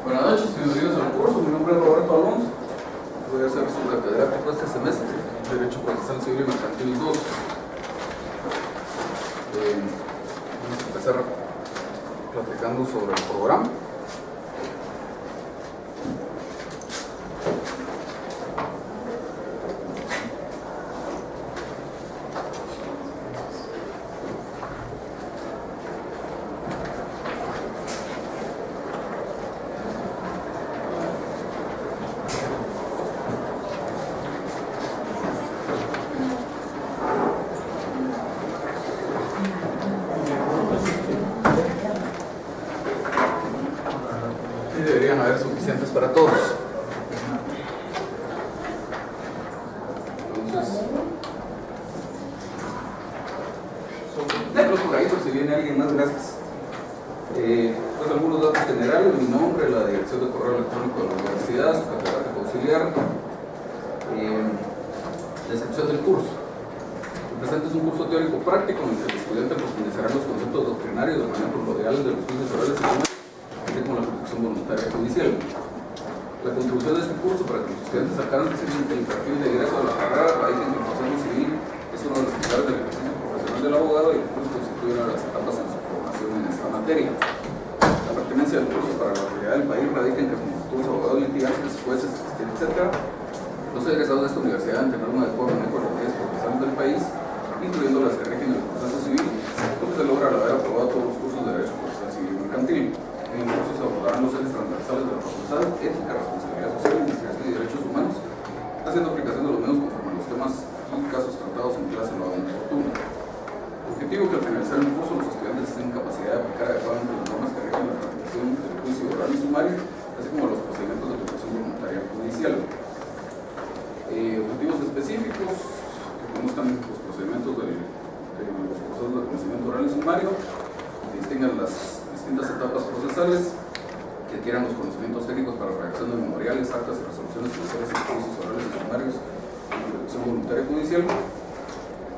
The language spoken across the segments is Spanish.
Buenas noches, bienvenidos al curso. Mi nombre es Roberto Alonso. Voy a ser su catedrático este semestre, Derecho Procesal Civil y Mercantil 2. Vamos a empezar platicando sobre el programa. Deberían haber suficientes para todos. Entonces, déjalo por ahí por si viene alguien más, gracias. Pues algunos datos generales: mi nombre, la dirección de correo electrónico de la universidad, su catedrático auxiliar, descripción del curso. El presente es un curso teórico práctico en el que el estudiante profundizará en los conceptos doctrinarios de manejo legal de los juicios orales y como la protección voluntaria judicial. La contribución de este curso para que los estudiantes sacaran el perfil de egreso de la carrera radica en que el proceso civil es uno de los pilares del ejercicio profesional del abogado y el curso constituye una de las etapas en su formación en esta materia. La pertinencia del curso para la realidad del país radica en que como futuros abogados litigantes, jueces, etc., los egresados de esta universidad deben tener un adecuado manejo de las leyes procesales del país, incluyendo las que rigen el proceso civil, lo que se logra al haber aprobado todos los cursos de Derecho Procesal Civil y Mercantil. En el curso se abordarán los ejes transversales de la facultad: ética, responsabilidad social, investigación y derechos humanos, haciendo aplicación de los medios conforme a los temas y casos tratados en clase lo hagan oportuno. El objetivo es que al finalizar el curso los estudiantes tengan capacidad de aplicar adecuadamente las normas que rigen la tramitación del juicio oral y sumario, así como los procedimientos de protección voluntaria judicial. Objetivos específicos: que conozcan los procedimientos de los procesos de conocimiento oral y sumario, que distingan las distintas etapas procesales, que adquieran los conocimientos técnicos para la redacción de memoriales, actas y resoluciones judiciales en juicios orales y sumarios y protección voluntaria judicial,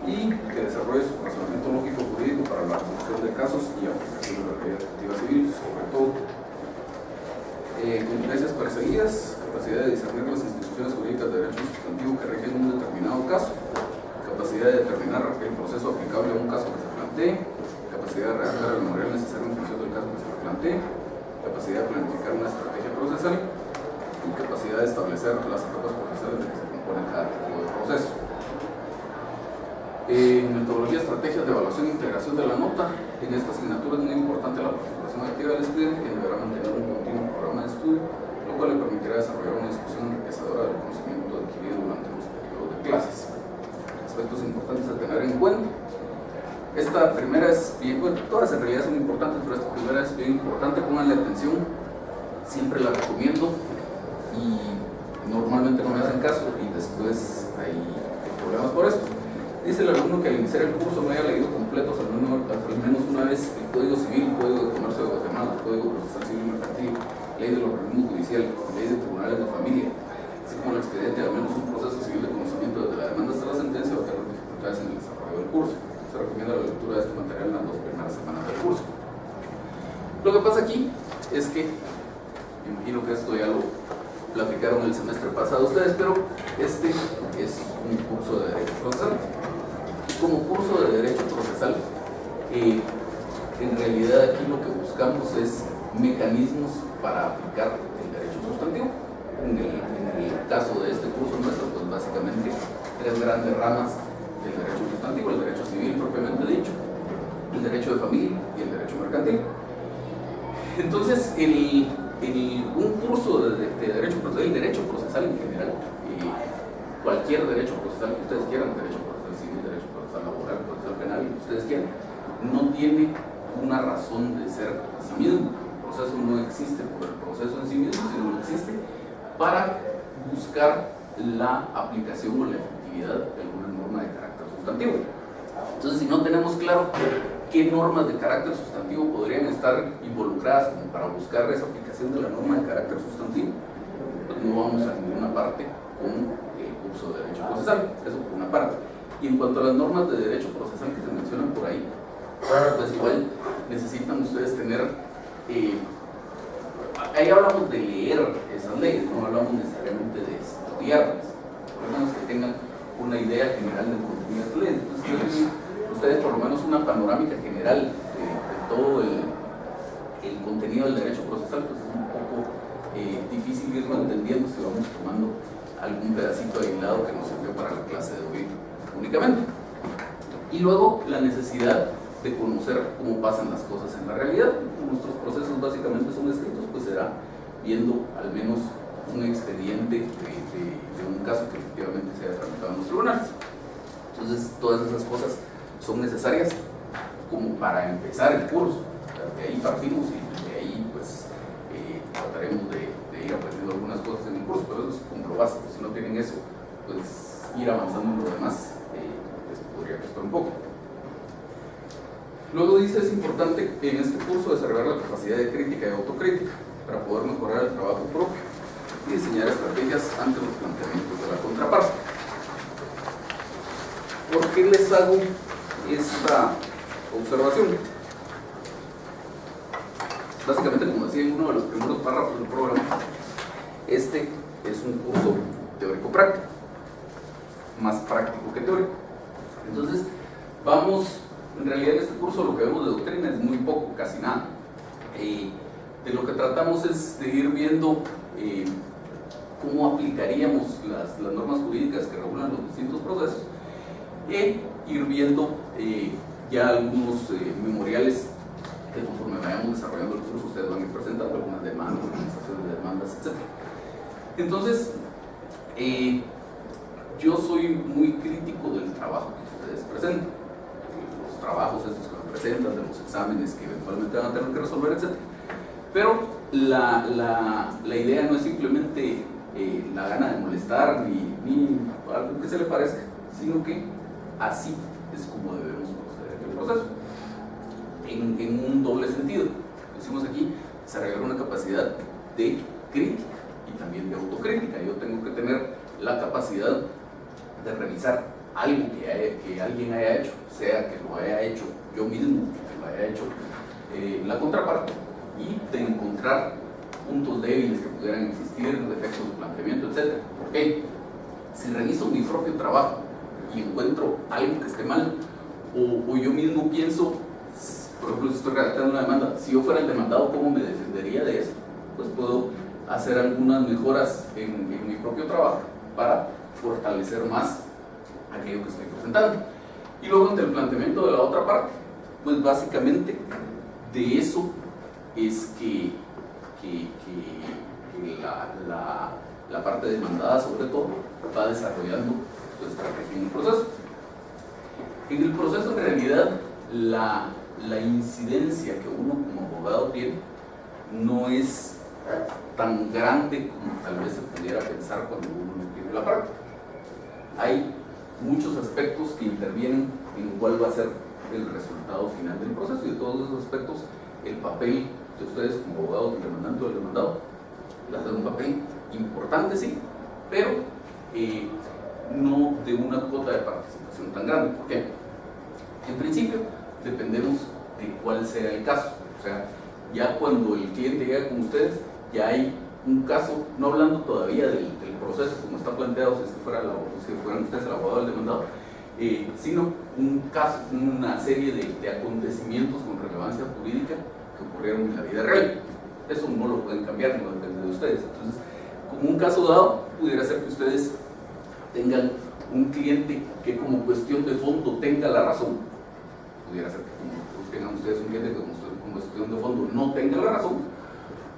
y que desarrolle su razonamiento lógico jurídico para la resolución de casos y aplicación de la ley administrativa civil, sobre todo. Competencias perseguidas: capacidad de discernir las instituciones jurídicas de derecho sustantivo que rigen un determinado caso, capacidad de determinar el proceso aplicable a un caso que se plantee, capacidad de redactar el memorial necesario en función del caso que se le plantee, capacidad de planificar una estrategia procesal y capacidad de establecer las etapas procesales de que se compone cada tipo de proceso. Metodología, estrategias de evaluación e integración de la nota. En esta asignatura es muy importante la participación activa del estudiante, que deberá mantener un continuo programa de estudio, lo cual le permitirá desarrollar una discusión enriquecedora del conocimiento adquirido durante los periodos de clases. Aspectos importantes a tener en cuenta: esta primera es bien, bueno, todas en realidad son importantes, pero esta primera es bien importante. Pónganle atención, siempre la recomiendo y normalmente no me hacen caso y después hay problemas por eso. Dice el alumno que al iniciar el curso no haya leído completos al menos una vez el Código Civil, Código de Comercio de Guatemala, Código Procesal Civil y Mercantil, Ley del Organismo Judicial, Ley de Tribunales de Familia, así como el expediente de al menos un proceso civil de conocimiento desde la demanda hasta la sentencia o tener dificultades en el desarrollo del curso. Se recomienda la lectura de este material en las 2 primeras semanas del curso. Lo que pasa aquí es que, me imagino que esto ya lo platicaron el semestre pasado ustedes, pero este es un curso de Derecho Procesal. Como curso de Derecho Procesal, en realidad aquí lo que buscamos es mecanismos para aplicar el derecho sustantivo. En el caso de este curso nuestro, pues básicamente 3 grandes ramas del derecho sustantivo: el derecho civil propiamente dicho, el derecho de familia y el derecho mercantil. Entonces, un curso de derecho procesal, el derecho procesal en general, cualquier derecho procesal que ustedes quieran, derecho procesal civil, derecho procesal laboral, procesal penal, que ustedes quieran, no tiene una razón de ser a sí mismo. El proceso no existe por el proceso en sí mismo, sino existe para buscar la aplicación o la efectividad de alguna norma de carácter sustantivo. Entonces, si no tenemos claro qué normas de carácter sustantivo podrían estar involucradas como para buscar esa aplicación de la norma de carácter sustantivo, pues no vamos a ninguna parte con el curso de Derecho Procesal. Eso por una parte. Y en cuanto a las normas de Derecho Procesal que se mencionan por ahí, pues igual necesitan ustedes tener, ahí hablamos de leer esas leyes, no hablamos necesariamente de estudiarlas, por lo menos que tengan una idea general del contenido de las leyes. Entonces, ustedes por lo menos una panorámica general de todo el contenido del derecho procesal, pues es un poco difícil irlo entendiendo si vamos tomando algún pedacito aislado que nos sirvió para la clase de hoy únicamente. Y luego la necesidad de conocer cómo pasan las cosas en la realidad. Nuestros procesos básicamente son escritos, pues será viendo al menos un expediente de un caso que efectivamente se haya tramitado en los tribunales. Entonces todas esas cosas son necesarias como para empezar el curso. De ahí partimos y de ahí pues trataremos de ir aprendiendo algunas cosas en el curso, pero eso es como lo básico. Si no tienen eso, pues ir avanzando en lo demás les podría costar un poco. Luego dice, es importante en este curso desarrollar la capacidad de crítica y autocrítica para poder mejorar el trabajo propio y diseñar estrategias ante los planteamientos de la contraparte. ¿Por qué les hago esta observación? Básicamente, como decía en uno de los primeros párrafos del programa, este es un curso teórico-práctico, más práctico que teórico. Entonces, en realidad en este curso lo que vemos de doctrina es muy poco, casi nada. De lo que tratamos es de ir viendo cómo aplicaríamos las normas jurídicas que regulan los distintos procesos e ir viendo ya algunos memoriales que conforme vayamos desarrollando el curso ustedes van a ir presentando algunas demandas, organizaciones de demandas, etc. Entonces, yo soy muy crítico del trabajo que ustedes presentan, los trabajos estos que me presentan, de los exámenes que eventualmente van a tener que resolver, etc. Pero la idea no es simplemente la gana de molestar ni algo que se le parezca, sino que así es como debemos proceder en el proceso. En un doble sentido. Decimos aquí, desarrollar una capacidad de crítica y también de autocrítica. Yo tengo que tener la capacidad de revisar algo que alguien haya hecho, sea que lo haya hecho yo mismo, que lo haya hecho la contraparte, y de encontrar puntos débiles que pudieran existir, defectos de planteamiento, etc. Porque si reviso mi propio trabajo y encuentro algo que esté mal, o yo mismo pienso, por ejemplo, si estoy redactando una demanda, si yo fuera el demandado, ¿cómo me defendería de esto? Pues puedo hacer algunas mejoras en mi propio trabajo para fortalecer más aquello que estoy presentando. Y luego, ante el planteamiento de la otra parte, pues básicamente de eso es que la parte demandada, sobre todo, va desarrollando su estrategia en el proceso. En el proceso, en realidad, la incidencia que uno como abogado tiene no es tan grande como tal vez se pudiera pensar cuando uno no tiene la práctica. Hay muchos aspectos que intervienen en cuál va a ser el resultado final del proceso, y de todos esos aspectos el papel de ustedes como abogados, del demandante o del demandado, les da un papel importante, sí, pero no de una cuota de participación tan grande. ¿Por qué? En principio dependemos de cuál sea el caso. O sea, ya cuando el cliente llega con ustedes, ya hay un caso, no hablando todavía del proceso como está planteado, si fueran ustedes el abogado del demandado, sino un caso, una serie de acontecimientos con relevancia jurídica que ocurrieron en la vida real. Eso no lo pueden cambiar, no depende de ustedes. Entonces, como un caso dado, pudiera ser que ustedes tengan un cliente que como cuestión de fondo tenga la razón, pudiera ser que como tengan ustedes un cliente que como cuestión de fondo no tenga la razón,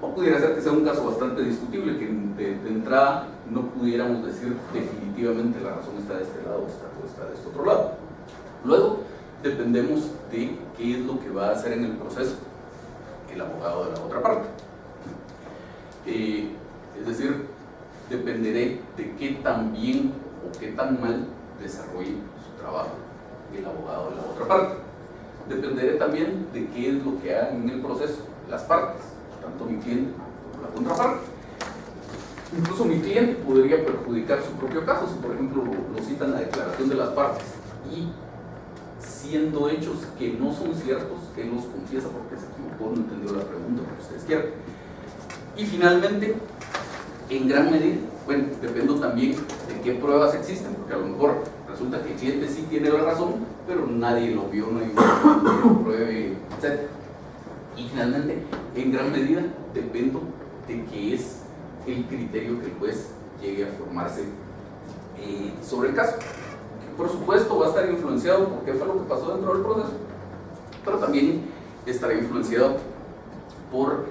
o pudiera ser que sea un caso bastante discutible, que de entrada no pudiéramos decir definitivamente la razón está de este lado o está de este otro lado. Luego dependemos de qué es lo que va a hacer en el proceso el abogado de la otra parte. Es decir, dependeré de qué tan bien o qué tan mal desarrolle su trabajo el abogado de la otra parte. Dependeré también de qué es lo que hagan en el proceso las partes, tanto mi cliente como la contraparte. Incluso mi cliente podría perjudicar su propio caso, si por ejemplo lo citan la declaración de las partes y siendo hechos que no son ciertos, él los confiesa porque se equivocó, no entendió la pregunta, lo que ustedes quieran. Y finalmente, en gran medida, bueno, depende también de qué pruebas existen, porque a lo mejor resulta que el cliente sí tiene la razón, pero nadie lo vio, no hay nadie lo pruebe, etc. Y finalmente, en gran medida, dependo de qué es el criterio que el juez llegue a formarse sobre el caso. Que por supuesto va a estar influenciado por qué fue lo que pasó dentro del proceso, pero también estará influenciado por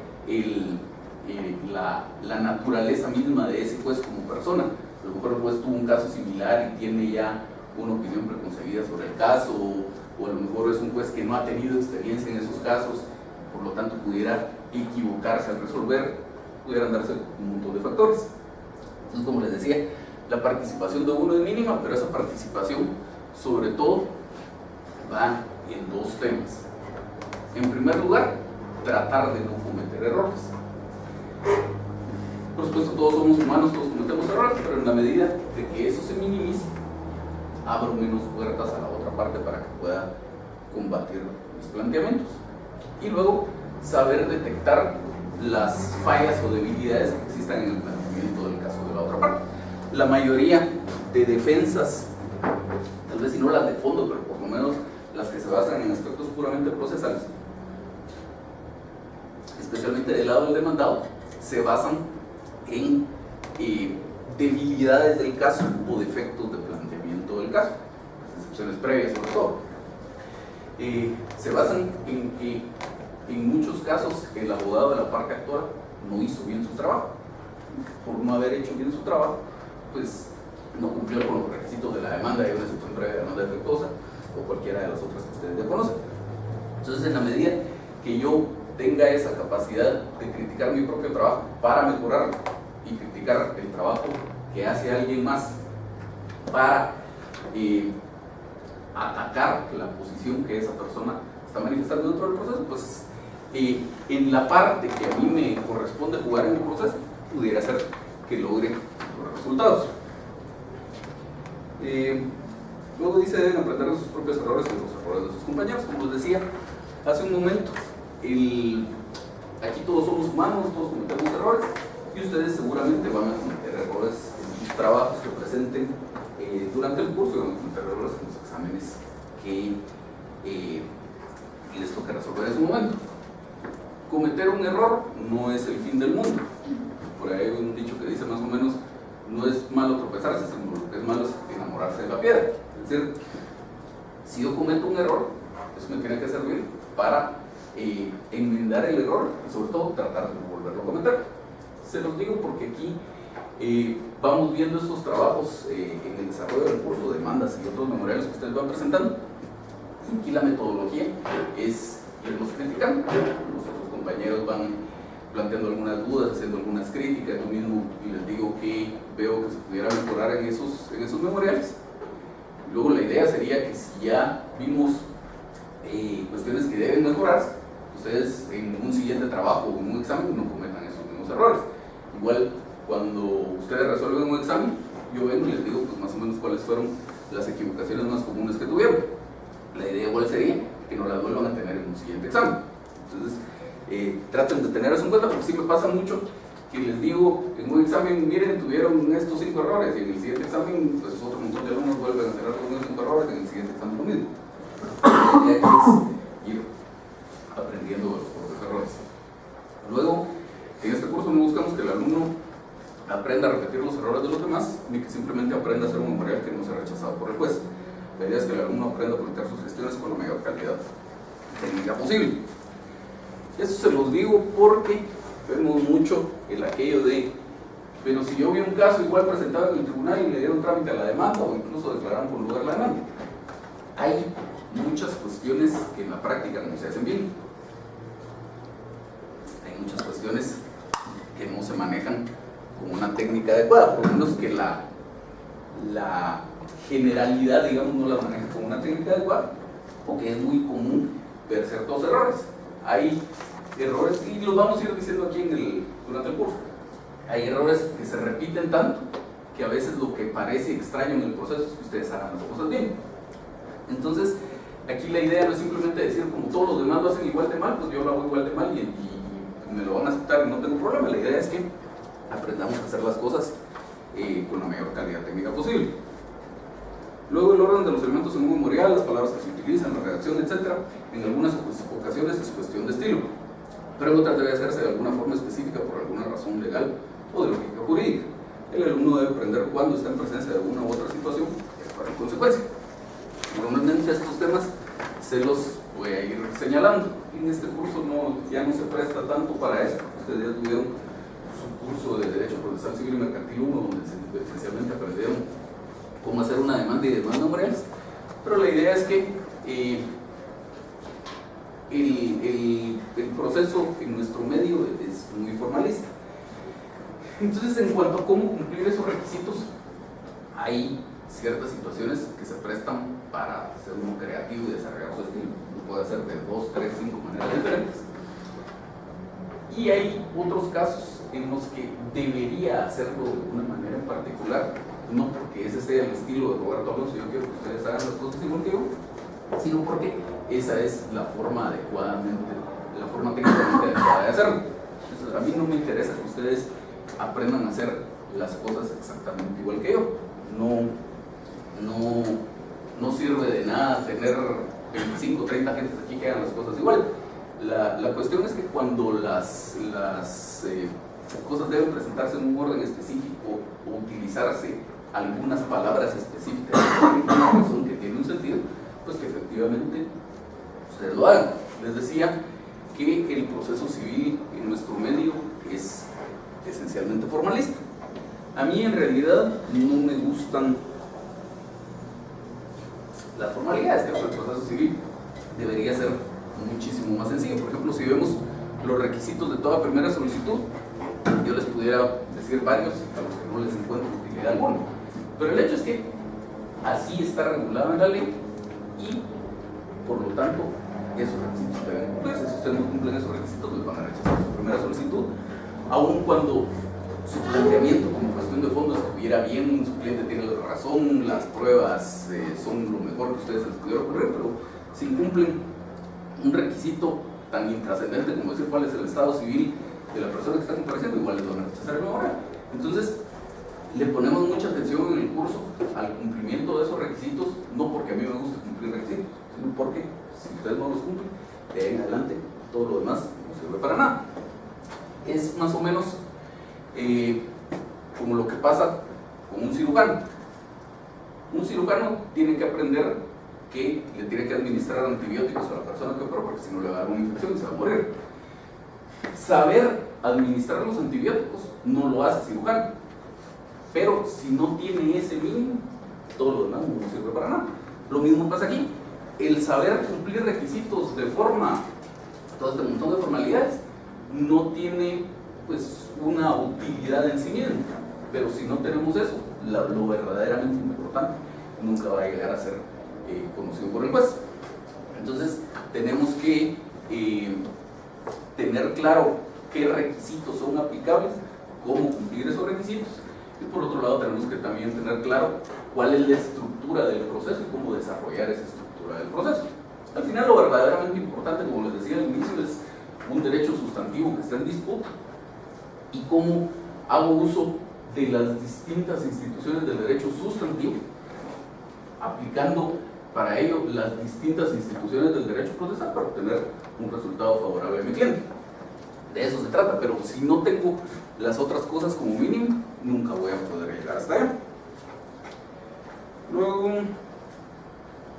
la naturaleza misma de ese juez como persona. A lo mejor el juez tuvo un caso similar y tiene ya una opinión preconcebida sobre el caso, o a lo mejor es un juez que no ha tenido experiencia en esos casos, por lo tanto pudiera equivocarse al resolver, pudieran darse un montón de factores. Entonces, como les decía, la participación de uno es mínima, pero esa participación sobre todo va en dos temas. En primer lugar, tratar de no cometer errores. Por supuesto, todos somos humanos, todos cometemos errores, pero en la medida de que eso se minimice, abro menos puertas a la otra parte para que pueda combatir mis planteamientos. Y luego, saber detectar las fallas o debilidades que existan en el planteamiento del caso de la otra parte. La mayoría de defensas, tal vez si no las de fondo, pero por lo menos las que se basan en aspectos puramente procesales, especialmente del lado del demandado, se basan en debilidades del caso o defectos de planteamiento del caso, excepciones previas sobre todo. Se basan en que en muchos casos el abogado de la parte actual no hizo bien su trabajo. Por no haber hecho bien su trabajo, pues no cumplió con los requisitos de la demanda de una excepción previa de demanda defectuosa o cualquiera de las otras que ustedes ya conocen. Entonces, en la medida que yo tenga esa capacidad de criticar mi propio trabajo para mejorarlo y criticar el trabajo que hace alguien más para atacar la posición que esa persona está manifestando dentro del proceso, pues en la parte que a mí me corresponde jugar en el proceso, pudiera ser que logre los resultados. Luego dice, deben aprender de sus propios errores y de los errores de sus compañeros. Como les decía hace un momento, aquí todos somos humanos, todos cometemos errores, y ustedes seguramente van a cometer errores en sus trabajos que presenten durante el curso, y van a cometer errores en los exámenes que les toca resolver en su momento. Cometer un error no es el fin del mundo. Por ahí hay un dicho que dice más o menos, no es malo tropezarse, sino lo que es malo es enamorarse de la piedra. Es decir, si yo cometo un error, eso me tiene que servir para enmendar el error y sobre todo tratar de no volverlo a cometer. Se los digo porque aquí vamos viendo estos trabajos en el desarrollo del curso, demandas y otros memoriales que ustedes van presentando. Y aquí la metodología es irnos criticando. Los otros compañeros van planteando algunas dudas, haciendo algunas críticas, yo mismo y les digo que veo que se pudiera mejorar en esos memoriales. Luego la idea sería que si ya vimos cuestiones que deben mejorarse, ustedes en un siguiente trabajo o en un examen no cometan esos mismos errores. Igual cuando ustedes resuelven un examen, yo vengo y les digo pues más o menos cuáles fueron las equivocaciones más comunes que tuvieron. La idea igual sería que no las vuelvan a tener en un siguiente examen. Entonces, traten de tener eso en cuenta, porque sí me pasa mucho que les digo en un examen, miren, tuvieron estos 5 errores, y en el siguiente examen, pues otro montón de alumnos vuelven a tener los mismos 5 errores, en el siguiente examen lo mismo. La idea es ir aprendiendo de los propios errores. Luego, en este curso no buscamos que el alumno aprenda a repetir los errores de los demás, ni que simplemente aprenda a hacer un memorial que no sea rechazado por el juez. La idea es que el alumno aprenda a plantear sus gestiones con la mayor calidad técnica posible. Eso se los digo porque vemos mucho el aquello de, pero si yo vi un caso igual presentado en el tribunal y le dieron trámite a la demanda o incluso declararon por lugar la demanda. Hay muchas cuestiones que en la práctica no se hacen bien. Hay muchas cuestiones que no se manejan con una técnica adecuada, por lo menos que la generalidad, digamos, no la maneja con una técnica adecuada, porque es muy común ver ciertos errores. Hay errores, y los vamos a ir diciendo aquí durante el curso, hay errores que se repiten tanto que a veces lo que parece extraño en el proceso es que ustedes hagan las cosas bien. Entonces, Aquí la idea no es simplemente decir como todos los demás lo hacen igual de mal, pues yo lo hago igual de mal y me lo van a aceptar y no tengo problema. La idea es que aprendamos a hacer las cosas con la mayor calidad técnica posible. Luego el orden de los elementos en un memorial, las palabras que se utilizan, la redacción, etc. En algunas ocasiones es cuestión de estilo, pero en otras debe hacerse de alguna forma específica por alguna razón legal o de lógica jurídica. El alumno debe aprender cuándo está en presencia de una u otra situación y actuar en consecuencia. Normalmente estos temas se los voy a ir señalando. En este curso ya no se presta tanto para eso. Ustedes ya tuvieron su curso de Derecho Procesal Civil y Mercantil 1, donde esencialmente aprendieron cómo hacer una demanda y demanda memoriales. Pero la idea es que el proceso en nuestro medio es muy formalista. Entonces, en cuanto a cómo cumplir esos requisitos, hay ciertas situaciones que se prestan para ser uno creativo y desarrollar su estilo. Lo puede hacer de 2, 3, 5 maneras diferentes. Y hay otros casos en los que debería hacerlo de una manera en particular, no porque ese sea el estilo de Roberto Alonso, yo quiero que ustedes hagan las cosas igual que yo, sino porque esa es la forma técnicamente adecuada de hacerlo. Entonces, a mí no me interesa que ustedes aprendan a hacer las cosas exactamente igual que yo. No sirve de nada tener 25, 30 gentes aquí que hagan las cosas igual. La cuestión es que cuando las cosas deben presentarse en un orden específico o utilizarse algunas palabras específicas por una razón que tiene un sentido, pues que efectivamente ustedes lo hagan. Les decía que el proceso civil en nuestro medio es esencialmente formalista. A mí en realidad no me gustan las formalidades, que el proceso civil debería ser muchísimo más sencillo. Por ejemplo, si vemos los requisitos de toda primera solicitud, yo les pudiera decir varios a los que no les encuentro utilidad alguna, pero el hecho es que así está regulado en la ley y por lo tanto esos requisitos deben cumplirse. Si ustedes no cumplen esos requisitos, les van a rechazar su primera solicitud, aun cuando su planteamiento como cuestión de fondo estuviera bien, su cliente tiene la razón, las pruebas son lo mejor que ustedes les pudiera ocurrir, pero si incumplen un requisito tan intrascendente como decir cuál es el estado civil de la persona que está compareciendo, igual les van a rechazar el memorial. Entonces, le ponemos mucha atención en el curso al cumplimiento de esos requisitos, no porque a mí me guste cumplir requisitos, sino porque si ustedes no los cumplen, de ahí en adelante todo lo demás no sirve para nada. Es más o menos como lo que pasa con un cirujano. Un cirujano tiene que aprender que le tiene que administrar antibióticos a la persona que opera, porque si no le va a dar una infección y se va a morir. Saber administrar los antibióticos no lo hace cirujano, pero si no tiene ese mínimo, todo lo demás no sirve para nada. Lo mismo pasa aquí. El saber cumplir requisitos de forma, todo este montón de formalidades, no tiene pues una utilidad en sí mismo, pero si no tenemos eso, lo verdaderamente importante nunca va a llegar a ser conocido por el juez. Entonces tenemos que tener claro qué requisitos son aplicables, cómo cumplir esos requisitos, y por otro lado tenemos que también tener claro cuál es la estructura del proceso y cómo desarrollar esa estructura del proceso. Al final lo verdaderamente importante, como les decía al inicio, es un derecho sustantivo que está en disputa y cómo hago uso de las distintas instituciones del derecho sustantivo, aplicando para ello las distintas instituciones del derecho procesal para obtener un resultado favorable a mi cliente. De eso se trata, pero si no tengo las otras cosas como mínimo, nunca voy a poder llegar hasta allá. Luego,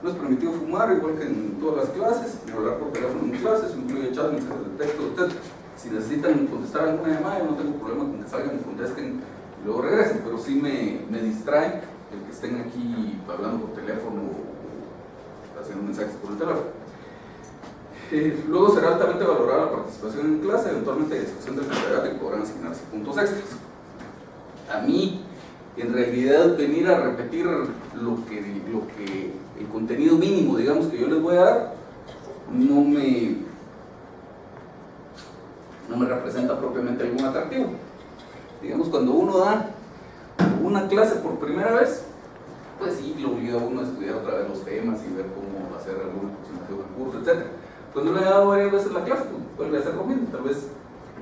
no es permitido fumar, igual que en todas las clases, ni hablar por teléfono en clases, incluye chat, mensajes de texto, etc. Si necesitan contestar alguna llamada, yo no tengo problema con que salgan y contesten y luego regresen, pero sí me distrae el que estén aquí hablando por teléfono o haciendo mensajes por el teléfono. Luego será altamente valorada la participación en clase, eventualmente de discusión del catedrático podrán asignarse puntos extras. A mí, en realidad, venir a repetir lo que el contenido mínimo, digamos, que yo les voy a dar, no me representa propiamente algún atractivo. Digamos, cuando uno da una clase por primera vez, pues sí, lo obliga a uno a estudiar otra vez los temas y ver cómo hacer alguna aproximación del curso, etc. Cuando le he dado varias veces la clase, pues vuelve a hacer lo mismo. Tal vez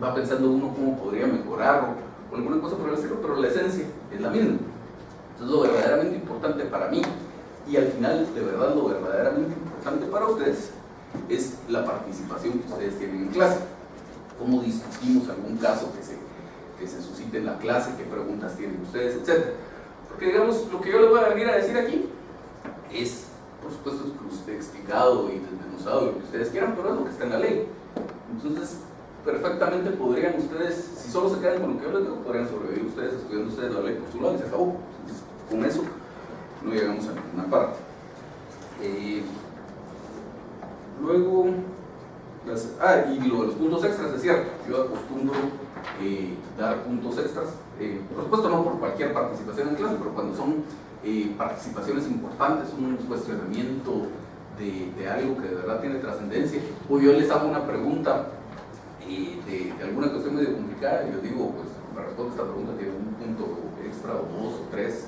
va pensando uno cómo podría mejorar o alguna cosa por el estilo, pero la esencia es la misma. Entonces lo verdaderamente importante para mí y al final de verdad lo verdaderamente importante para ustedes es la participación que ustedes tienen en clase. Cómo discutimos algún caso que se suscite en la clase, qué preguntas tienen ustedes, etc. Porque digamos, lo que yo les voy a venir a decir aquí es, por supuesto, explicado y desmenuzado, lo que ustedes quieran, pero es lo que está en la ley. Entonces, perfectamente podrían ustedes, si solo se quedan con lo que yo les digo, podrían sobrevivir ustedes estudiando ustedes la ley por su lado y se acabó. Entonces, con eso no llegamos a ninguna parte. Luego, y lo de los puntos extras, es cierto, yo acostumbro dar puntos extras, por supuesto no por cualquier participación en clase, pero cuando son participaciones importantes, un cuestionamiento de algo que de verdad tiene trascendencia, o yo les hago una pregunta de alguna cuestión medio complicada y yo digo, pues la respuesta a esta pregunta tiene un punto extra o dos o tres,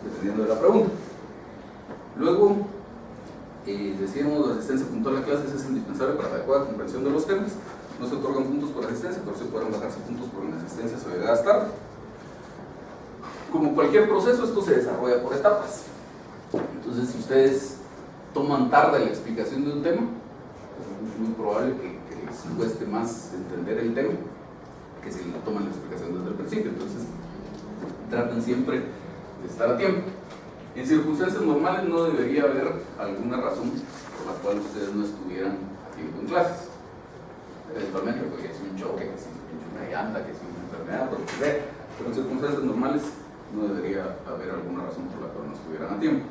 dependiendo de la pregunta. Luego, decíamos, la asistencia puntual a clases es indispensable para la adecuada comprensión de los temas. No se otorgan puntos por asistencia, pero sí pueden bajarse puntos por inasistencia o llegadas tarde. Como cualquier proceso, esto se desarrolla por etapas. Entonces, si ustedes toman tarde la explicación de un tema, es muy probable que les cueste más entender el tema que si toman la explicación desde el principio. Entonces, traten siempre de estar a tiempo. En circunstancias normales no debería haber alguna razón por la cual ustedes no estuvieran a tiempo en clases. Eventualmente, porque es un choque, que es una llanta, que es una enfermedad, lo que sea, pero en circunstancias normales no debería haber alguna razón por la cual no estuvieran a tiempo.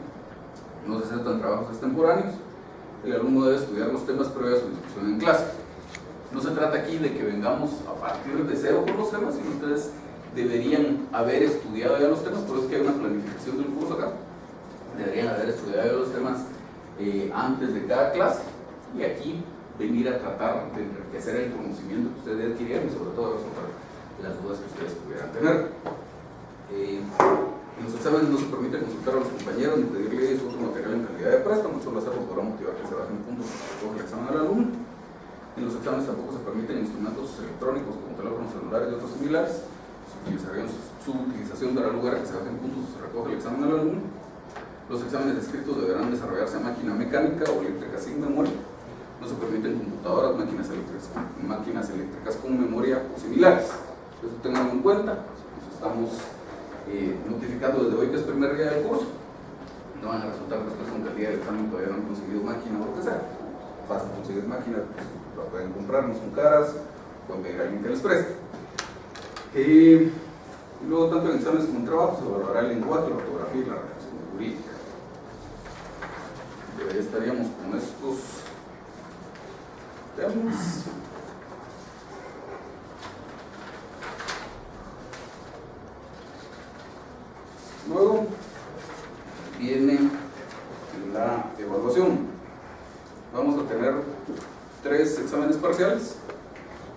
No se aceptan trabajos extemporáneos. El alumno debe estudiar los temas previos a su discusión en clase. No se trata aquí de que vengamos a partir de cero con los temas, sino ustedes deberían haber estudiado ya los temas, por eso es que hay una planificación del curso acá. Deberían haber estudiado ya los temas antes de cada clase y aquí venir a tratar de enriquecer el conocimiento que ustedes adquirieron y sobre todo resolver las dudas que ustedes pudieran tener. En los exámenes no se permite consultar a los compañeros ni pedirles otro material en calidad de préstamo, solo hacerlo podrá motivar que se bajen puntos para el examen al alumno. En los exámenes tampoco se permiten instrumentos electrónicos como teléfonos celulares y otros similares. Su utilización dará lugar a que se bajen puntos o se recoge el examen al alumno. Los exámenes escritos deberán desarrollarse a máquina mecánica o eléctrica sin memoria. No se permiten computadoras, máquinas eléctricas con memoria o similares. Eso tenganlo en cuenta. Nos estamos notificando desde hoy que es primer día del curso. No van a resultar después con que el día del examen todavía no han conseguido máquina o lo que sea. Fácil conseguir máquina, pues, la pueden comprar, no son caras, pueden pedir a alguien que les preste. Y luego, tanto en exámenes como en trabajo, se evaluará el lenguaje, la ortografía y la redacción jurídica. Ya estaríamos con estos temas. Luego viene la evaluación. Vamos a tener 3 exámenes parciales,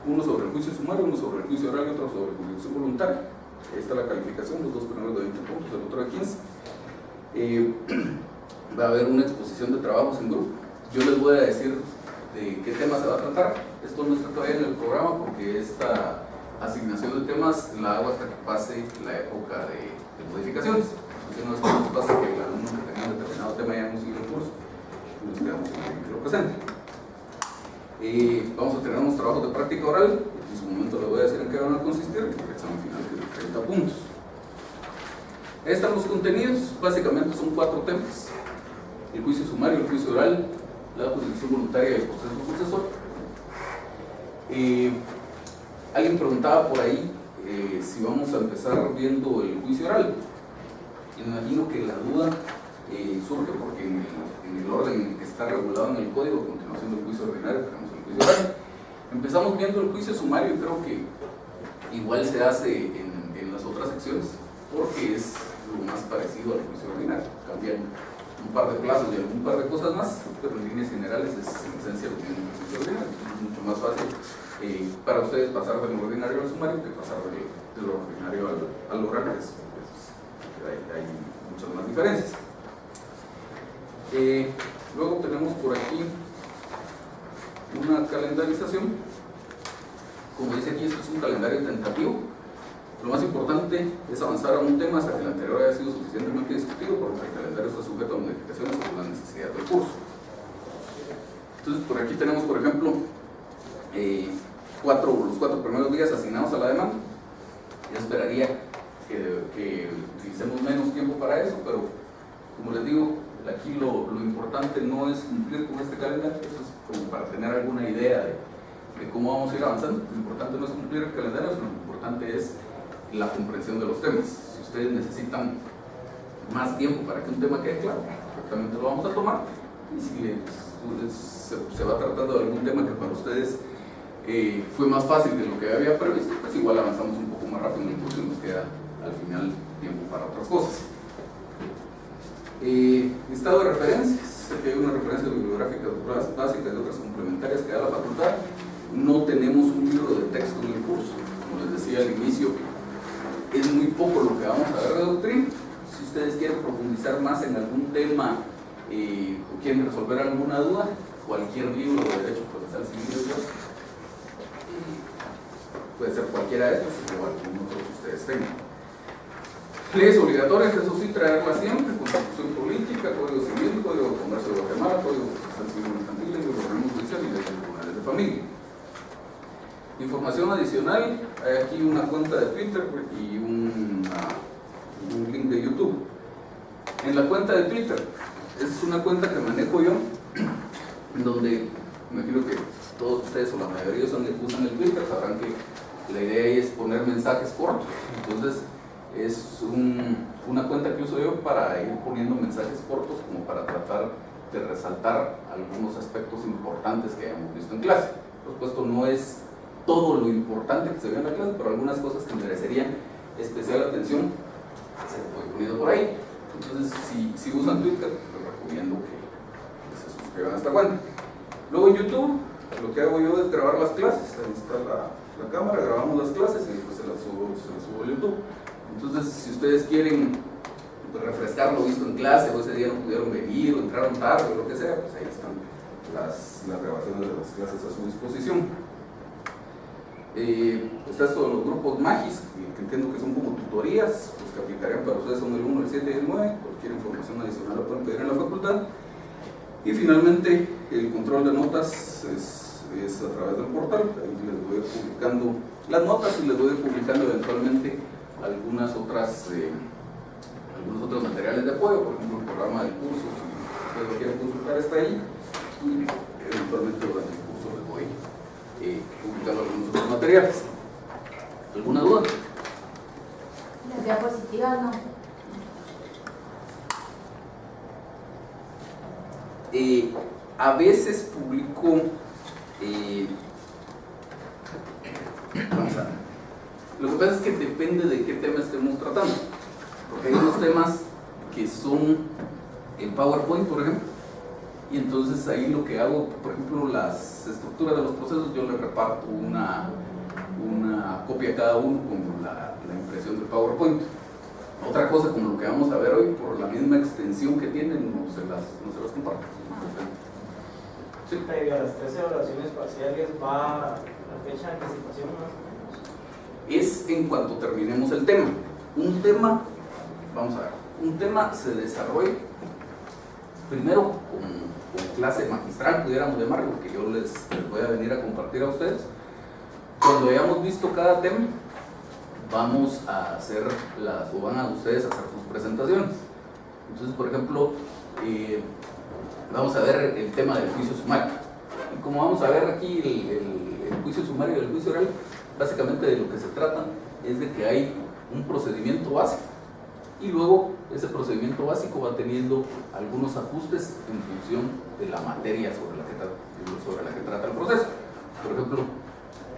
uno sobre el juicio sumario, uno sobre el juicio oral y otro sobre jurisdicción voluntaria. Ahí está la calificación, los dos primeros de 20 puntos, el otro de 15. Va a haber una exposición de trabajos en grupo. Yo les voy a decir de qué tema se va a tratar. Esto no está todavía en el programa porque esta asignación de temas la hago hasta que pase la época de modificaciones. Entonces no es que nos pasa que el alumno que tenga un determinado tema ya no sigue el curso y nos quedamos en lo presente. Vamos a tener unos trabajos de práctica oral. En su momento les voy a decir en qué van a consistir, el examen final que es de 30 puntos. Ahí están los contenidos, básicamente son 4 temas: el juicio sumario, el juicio oral, la jurisdicción voluntaria y el proceso sucesor. Alguien preguntaba por ahí si vamos a empezar viendo el juicio oral. Me imagino que la duda surge porque en el orden en el que está regulado en el código, a continuación del juicio ordinario, tenemos el juicio oral. Empezamos viendo el juicio sumario y creo que igual se hace en las otras secciones porque es lo más parecido al juicio ordinario. Cambian un par de plazos y algún par de cosas más, pero en líneas generales es en esencia lo mismo que el juicio ordinario. Es mucho más fácil para ustedes pasar del ordinario al sumario que pasar del ordinario al oral. Hay muchas más diferencias. Luego tenemos por aquí una calendarización. Como dice aquí, esto es un calendario tentativo. Lo más importante es avanzar a un tema hasta que el anterior haya sido suficientemente discutido, porque el calendario está sujeto a modificaciones según la necesidad del curso. Entonces, por aquí tenemos, por ejemplo, los 4 primeros días asignados a la demanda. Yo esperaría que utilicemos menos tiempo para eso, pero como les digo, aquí lo importante no es cumplir con este calendario, eso es como para tener alguna idea de cómo vamos a ir avanzando. Lo importante no es cumplir el calendario, sino lo importante es la comprensión de los temas. Si ustedes necesitan más tiempo para que un tema quede claro, perfectamente lo vamos a tomar. Y si se va tratando de algún tema que para ustedes fue más fácil de lo que había previsto, pues igual avanzamos un poco más rápido en el curso y nos queda al final tiempo para otras cosas. Listado de referencias. Aquí hay una referencia bibliográfica básica y otras complementarias que da la facultad. No tenemos un libro de texto en el curso. Como les decía al inicio, es muy poco lo que vamos a ver de doctrina. Si ustedes quieren profundizar más en algún tema o quieren resolver alguna duda, cualquier libro de Derecho Procesal Civil puede ser cualquiera de estos o algunos otros que ustedes tengan. Leyes obligatorias, eso sí, traerlas siempre: Constitución Política, Código Civil, Código de Comercio de Guatemala, Código Procesal Civil Mercantil, Ley de Organismo Judicial y Ley de Tribunales de Familia. Información adicional: hay aquí una cuenta de Twitter y un link de YouTube. En la cuenta de Twitter, esa es una cuenta que manejo yo, en donde me imagino que todos ustedes o la mayoría usan el Twitter, sabrán que la idea ahí es poner mensajes cortos. Entonces es una cuenta que uso yo para ir poniendo mensajes cortos, como para tratar de resaltar algunos aspectos importantes que hayamos visto en clase. Por supuesto, no es todo lo importante que se ve en la clase, pero algunas cosas que merecerían especial atención se puede poniendo por ahí. Entonces, si usan Twitter, les recomiendo que se suscriban a esta cuenta. Luego en YouTube, lo que hago yo es grabar las clases. Ahí está la cámara, grabamos las clases y después se las subo a YouTube. Entonces, si ustedes quieren refrescar lo visto en clase, o ese día no pudieron venir, o entraron tarde, o lo que sea, pues ahí están las grabaciones de las clases a su disposición. Está esto de los grupos Magis, que entiendo que son como tutorías, los que aplicarían para ustedes son el 1, el 7 y el 9. Cualquier información adicional la pueden pedir en la facultad. Y finalmente, el control de notas es a través del portal. Ahí les voy publicando las notas y les voy publicando eventualmente algunos otros materiales de apoyo, por ejemplo el programa del curso, si ustedes lo quieren consultar está ahí, y eventualmente durante el curso les voy publicando algunos otros materiales. ¿Alguna duda? Las diapositivas no. A veces publico vamos a ver. Lo que pasa es que depende de qué tema estemos tratando, porque hay unos temas que son en PowerPoint, por ejemplo, y entonces ahí lo que hago, por ejemplo, las estructuras de los procesos, yo les reparto una copia a cada uno con la impresión del PowerPoint. Otra cosa, como lo que vamos a ver hoy, por la misma extensión que tienen, no se las comparto. Sí. Y a las 13 oraciones parciales va la fecha de anticipación más o menos. Es en cuanto terminemos el tema. Un tema, vamos a ver, un tema se desarrolla primero con clase magistral, pudiéramos llamarlo, que yo les voy a venir a compartir a ustedes. Cuando hayamos visto cada tema, vamos a hacer van a ustedes a hacer sus presentaciones. Entonces, por ejemplo, vamos a ver el tema del juicio sumario. Y como vamos a ver aquí el juicio sumario y el juicio oral, básicamente de lo que se trata es de que hay un procedimiento básico y luego ese procedimiento básico va teniendo algunos ajustes en función de la materia sobre la que trata el proceso. Por ejemplo,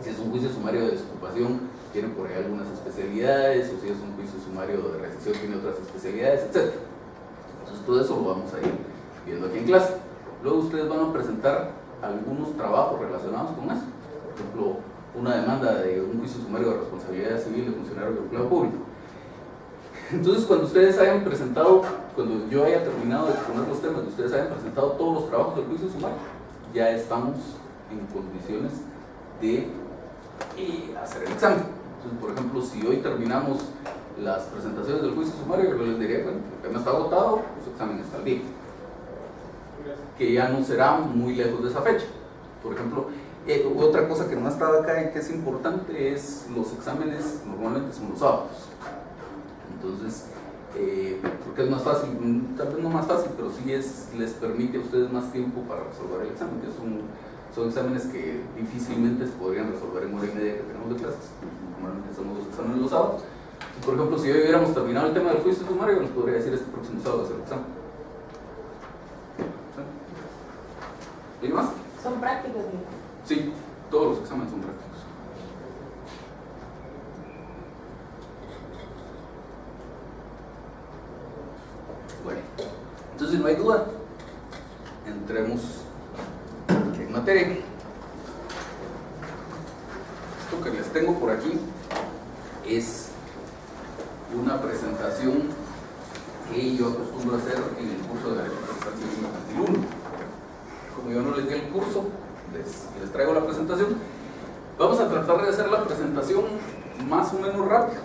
si es un juicio sumario de desocupación, tiene por ahí algunas especialidades, o si es un juicio sumario de rescisión, tiene otras especialidades, etc. Entonces todo eso lo vamos a ir viendo aquí en clase. Luego ustedes van a presentar algunos trabajos relacionados con eso. Por ejemplo, una demanda de un juicio sumario de responsabilidad civil de funcionario de empleo público. Entonces, cuando ustedes hayan presentado cuando yo haya terminado de exponer los temas y ustedes hayan presentado todos los trabajos del juicio sumario, ya estamos en condiciones de hacer el examen. Entonces, por ejemplo, si hoy terminamos las presentaciones del juicio sumario, yo les diría, bueno, el tema está agotado, su examen está al día, que ya no será muy lejos de esa fecha. Por ejemplo, otra cosa que no ha estado acá y que es importante es los exámenes normalmente son los sábados. Entonces, porque es más fácil, tal vez no más fácil, pero sí les permite a ustedes más tiempo para resolver el examen, que son exámenes que difícilmente se podrían resolver en hora y media que tenemos de clases. Normalmente son los exámenes los sábados. Por ejemplo, si hoy hubiéramos terminado el tema del juicio sumario, les podría decir este próximo sábado hacer el examen. ¿Y más? Son prácticos, ¿sí? Sí, todos los exámenes son prácticos. Bueno, entonces no hay duda. Entremos en materia. Esto que les tengo por aquí es una presentación que yo acostumbro a hacer en el curso de Derecho Procesal Civil Mercantil 1. Como yo no les di el curso, les traigo la presentación. Vamos a tratar de hacer la presentación más o menos rápida,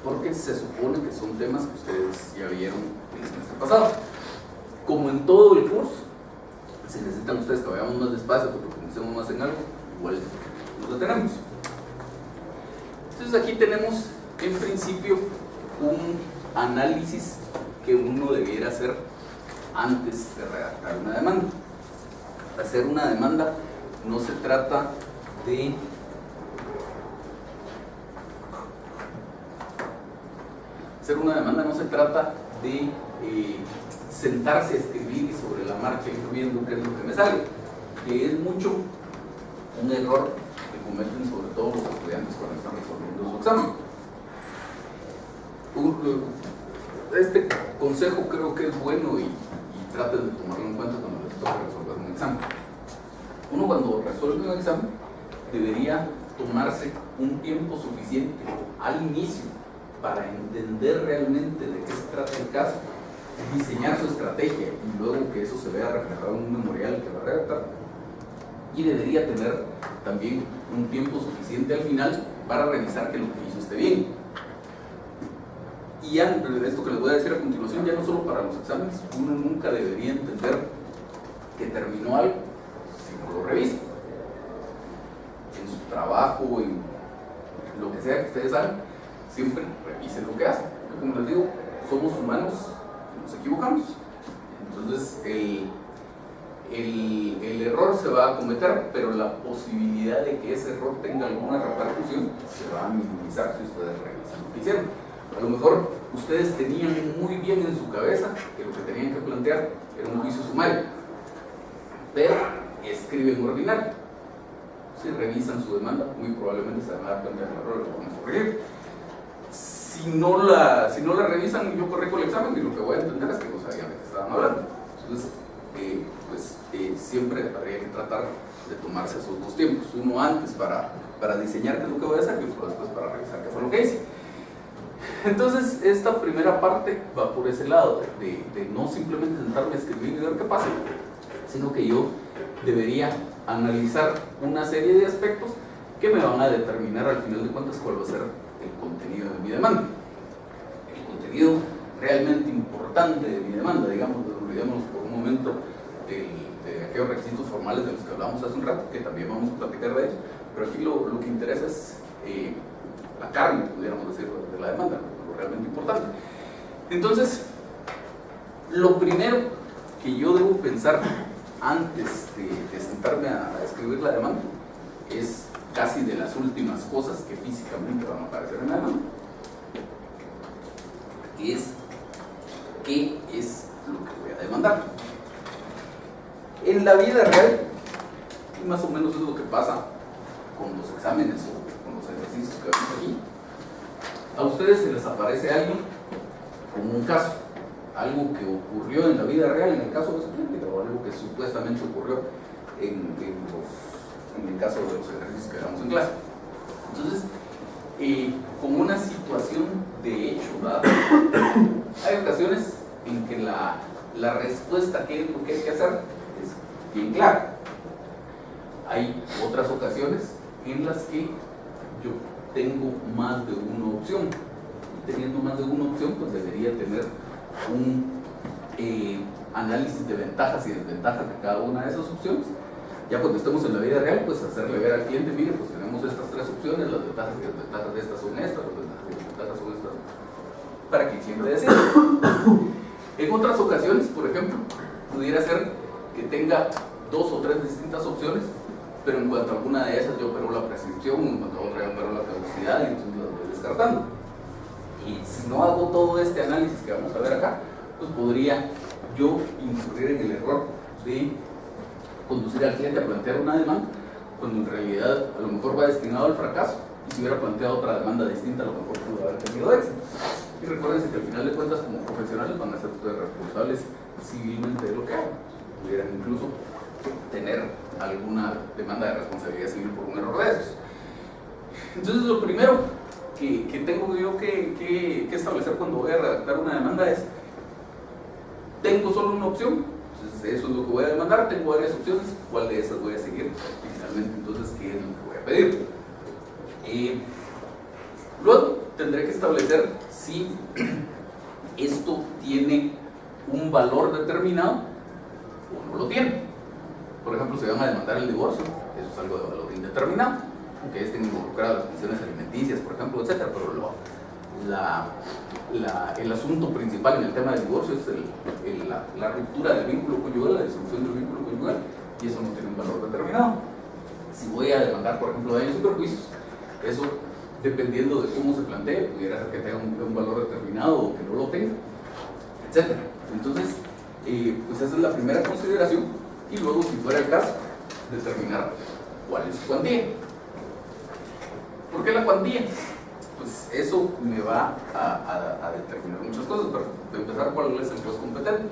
porque se supone que son temas que ustedes ya vieron el semestre pasado. Como en todo el curso, si necesitan ustedes que vayamos más despacio, que profundicemos más en algo, igual nos detenemos. Entonces aquí tenemos en principio un análisis que uno debiera hacer antes de redactar una demanda. Hacer una demanda no se trata de sentarse a escribir y sobre la marcha ir viendo qué es lo que me sale, que es mucho un error que cometen sobre todo los estudiantes cuando están resolviendo su examen. Este consejo creo que es bueno y traten de tomarlo en cuenta cuando les toque resolver un examen. Uno cuando resuelve un examen debería tomarse un tiempo suficiente al inicio para entender realmente de qué se trata el caso, diseñar su estrategia y luego que eso se vea reflejado en un memorial que va a redactar. Y debería tener también un tiempo suficiente al final para revisar que lo que hizo esté bien. Y ya, esto que les voy a decir a continuación, ya no solo para los exámenes, uno nunca debería entender que terminó algo si no lo revisa. En su trabajo, en lo que sea que ustedes hagan, siempre revisen lo que hacen. Como les digo, somos humanos y nos equivocamos. Entonces, el error se va a cometer, pero la posibilidad de que ese error tenga alguna repercusión se va a minimizar si ustedes revisan lo que hicieron. A lo mejor ustedes tenían muy bien en su cabeza que lo que tenían que plantear era un juicio sumario, pero escriben ordinario. Si revisan su demanda, muy probablemente se van a dar cuenta del error y lo van a corregir. Si no la revisan, yo corrijo el examen y lo que voy a entender es que no sabían de qué estaban hablando. Entonces, siempre habría que tratar de tomarse esos dos tiempos, uno antes para diseñar qué es lo que voy a hacer y otro después para revisar qué fue lo que hice. Entonces, esta primera parte va por ese lado, de no simplemente sentarme a escribir y ver qué pasa, sino que yo debería analizar una serie de aspectos que me van a determinar al final de cuentas cuál va a ser el contenido de mi demanda. El contenido realmente importante de mi demanda, digamos, olvidémonos por un momento de aquellos requisitos formales de los que hablamos hace un rato, que también vamos a platicar de ellos, pero aquí lo que interesa es la carne, pudiéramos decir, de la demanda, lo realmente importante. Entonces, lo primero que yo debo pensar antes de sentarme a escribir la demanda es casi de las últimas cosas que físicamente van a aparecer en la demanda, que es qué es lo que voy a demandar. En la vida real, y más o menos es lo que pasa con los exámenes o con los ejercicios que vemos aquí, a ustedes se les aparece algo como un caso, algo que ocurrió en la vida real en el caso de su clínica o algo que supuestamente ocurrió en el caso de los ejercicios que damos en clase. Entonces, como una situación de hecho, ¿verdad? Hay ocasiones en que la respuesta, qué es lo que hay que hacer, es bien clara. Hay otras ocasiones en las que yo tengo más de una opción. Y teniendo más de una opción, pues debería tener un análisis de ventajas y desventajas de cada una de esas opciones. Ya cuando estemos en la vida real, pues hacerle ver al cliente, mire, pues tenemos estas tres opciones, las ventajas y desventajas de estas son estas, las ventajas y desventajas son estas, para que el cliente decida. En otras ocasiones, por ejemplo, pudiera ser que tenga 2 o 3 distintas opciones, pero en cuanto a alguna de esas yo opero la prescripción, en cuanto a otra yo opero la caducidad y entonces las voy descartando. Y si no hago todo este análisis que vamos a ver acá, pues podría yo incurrir en el error de conducir al cliente a plantear una demanda cuando en realidad a lo mejor va destinado al fracaso, y si hubiera planteado otra demanda distinta a lo mejor pudo haber tenido éxito. Y recuerden que al final de cuentas como profesionales van a ser ustedes responsables civilmente de lo que hagan. Pudieran incluso tener alguna demanda de responsabilidad civil por un error de esos. Entonces lo primero que tengo yo que establecer cuando voy a redactar una demanda es: tengo solo una opción, entonces eso es lo que voy a demandar, tengo varias opciones, ¿cuál de esas voy a seguir? Y finalmente, entonces, ¿qué es lo que voy a pedir? Luego tendré que establecer si esto tiene un valor determinado o no lo tiene. Por ejemplo, si van a demandar el divorcio, eso es algo de valor indeterminado, aunque estén involucradas las pensiones alimenticias, por ejemplo, etcétera, pero el asunto principal en el tema del divorcio es la ruptura del vínculo conyugal, la disolución del vínculo conyugal, y eso no tiene un valor determinado. Si voy a demandar, por ejemplo, daños y perjuicios, eso, dependiendo de cómo se plantee, pudiera ser que tenga un valor determinado o que no lo tenga, etcétera. Entonces, pues esa es la primera consideración, y luego, si fuera el caso, determinar cuál es su cuantía. ¿Por qué la cuantía? Pues eso me va a determinar muchas cosas, pero de empezar, cuál es el juez competente.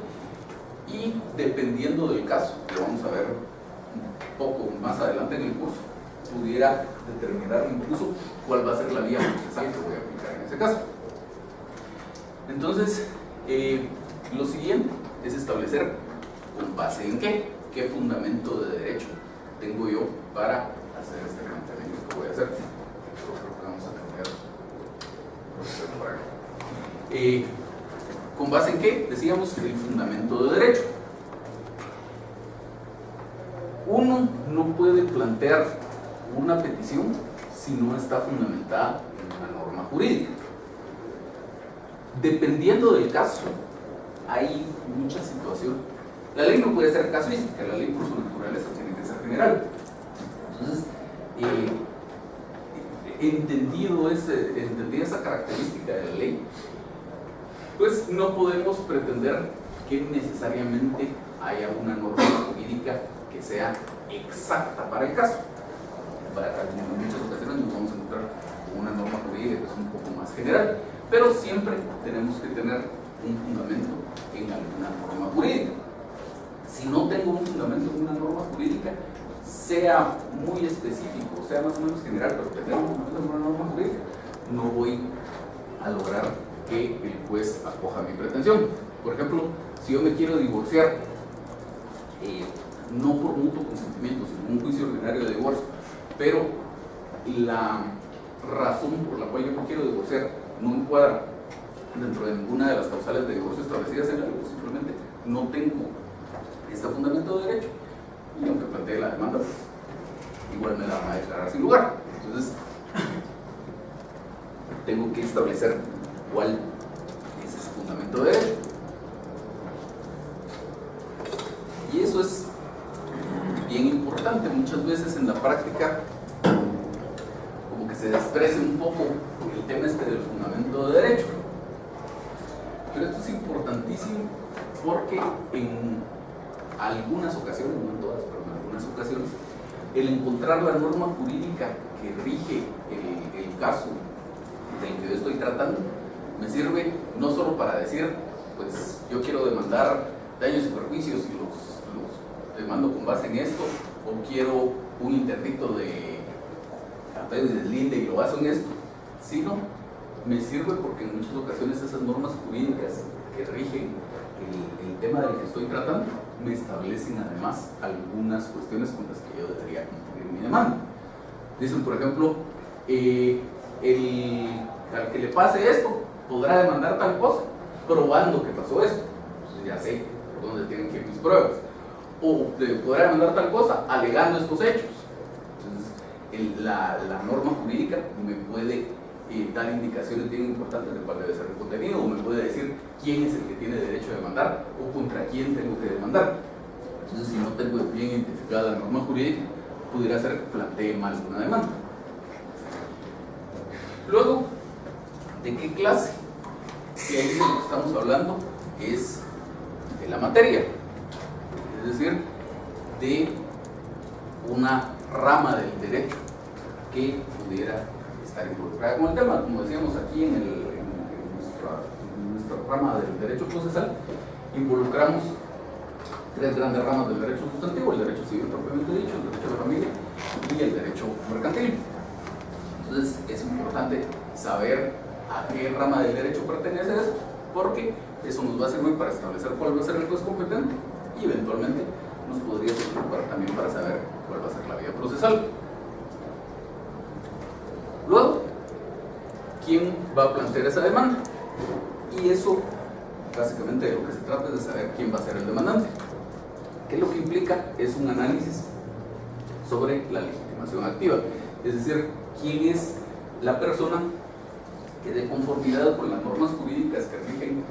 Y dependiendo del caso, que vamos a ver un poco más adelante en el curso, pudiera determinar incluso cuál va a ser la vía procesal que voy a aplicar en ese caso. Entonces, lo siguiente es establecer con base en qué fundamento de derecho tengo yo para hacer este planteamiento que voy a hacer. Yo creo que vamos a tener con base en qué, decíamos, el fundamento de derecho. Uno no puede plantear una petición si no está fundamentada en una norma jurídica. Dependiendo del caso, hay muchas situaciones. La ley no puede ser casuística, la ley por su naturaleza tiene que ser general. Entonces, entendida esa característica de la ley, pues no podemos pretender que necesariamente haya una norma jurídica que sea exacta para el caso. En muchas ocasiones nos vamos a encontrar con una norma jurídica que es un poco más general, pero siempre tenemos que tener un fundamento en alguna norma jurídica. Si no tengo un fundamento en una norma jurídica, sea muy específico, sea más o menos general, pero que tenga un fundamento en una norma jurídica, no voy a lograr que el juez acoja mi pretensión. Por ejemplo, si yo me quiero divorciar, no por mutuo consentimiento, sino un juicio ordinario de divorcio, pero la razón por la cual yo me quiero divorciar no encuadra dentro de ninguna de las causales de divorcio establecidas en la ley, simplemente no tengo este fundamento de derecho, y aunque plantee la demanda, pues igual me la van a declarar sin lugar. Entonces, tengo que establecer cuál es ese fundamento de derecho. Y eso es bien importante. Muchas veces en la práctica como que se desprecia un poco el tema del fundamento de derecho, pero esto es importantísimo porque en algunas ocasiones, no en todas, pero en algunas ocasiones, el encontrar la norma jurídica que rige el caso del que yo estoy tratando me sirve no solo para decir, pues yo quiero demandar daños y perjuicios y los demando con base en esto, o quiero un interdicto de apego y deslinde y lo baso en esto, sino me sirve porque en muchas ocasiones esas normas jurídicas que rigen el tema del que estoy tratando, me establecen además algunas cuestiones con las que yo debería cumplir mi demanda. Dicen, por ejemplo, al que le pase esto podrá demandar tal cosa, probando que pasó esto. Entonces ya sé por dónde tienen que ir mis pruebas. O podrá demandar tal cosa alegando estos hechos. Entonces, la norma jurídica me puede dar indicaciones bien importantes de cuál debe ser el contenido, o me puede decir quién es el que tiene derecho a demandar o contra quién tengo que demandar. Entonces, si no tengo bien identificada la norma jurídica, pudiera ser que plantee mal una demanda. Luego, ¿de qué clase? Que ahí de lo que estamos hablando es de la materia, es decir, de una rama del derecho que pudiera estar involucrada con el tema. Como decíamos aquí en nuestra rama del derecho procesal, involucramos tres grandes ramas del derecho sustantivo: el derecho civil propiamente dicho, el derecho de la familia y el derecho mercantil. Entonces es importante saber a qué rama del derecho pertenece esto, porque eso nos va a servir para establecer cuál va a ser el juez competente y eventualmente nos podría servir también para saber cuál va a ser la vía procesal. Luego, ¿quién va a plantear esa demanda? Y eso, básicamente, de lo que se trata es de saber quién va a ser el demandante. ¿Qué es lo que implica? Es un análisis sobre la legitimación activa, es decir, quién es la persona que, de conformidad con las normas jurídicas que rigen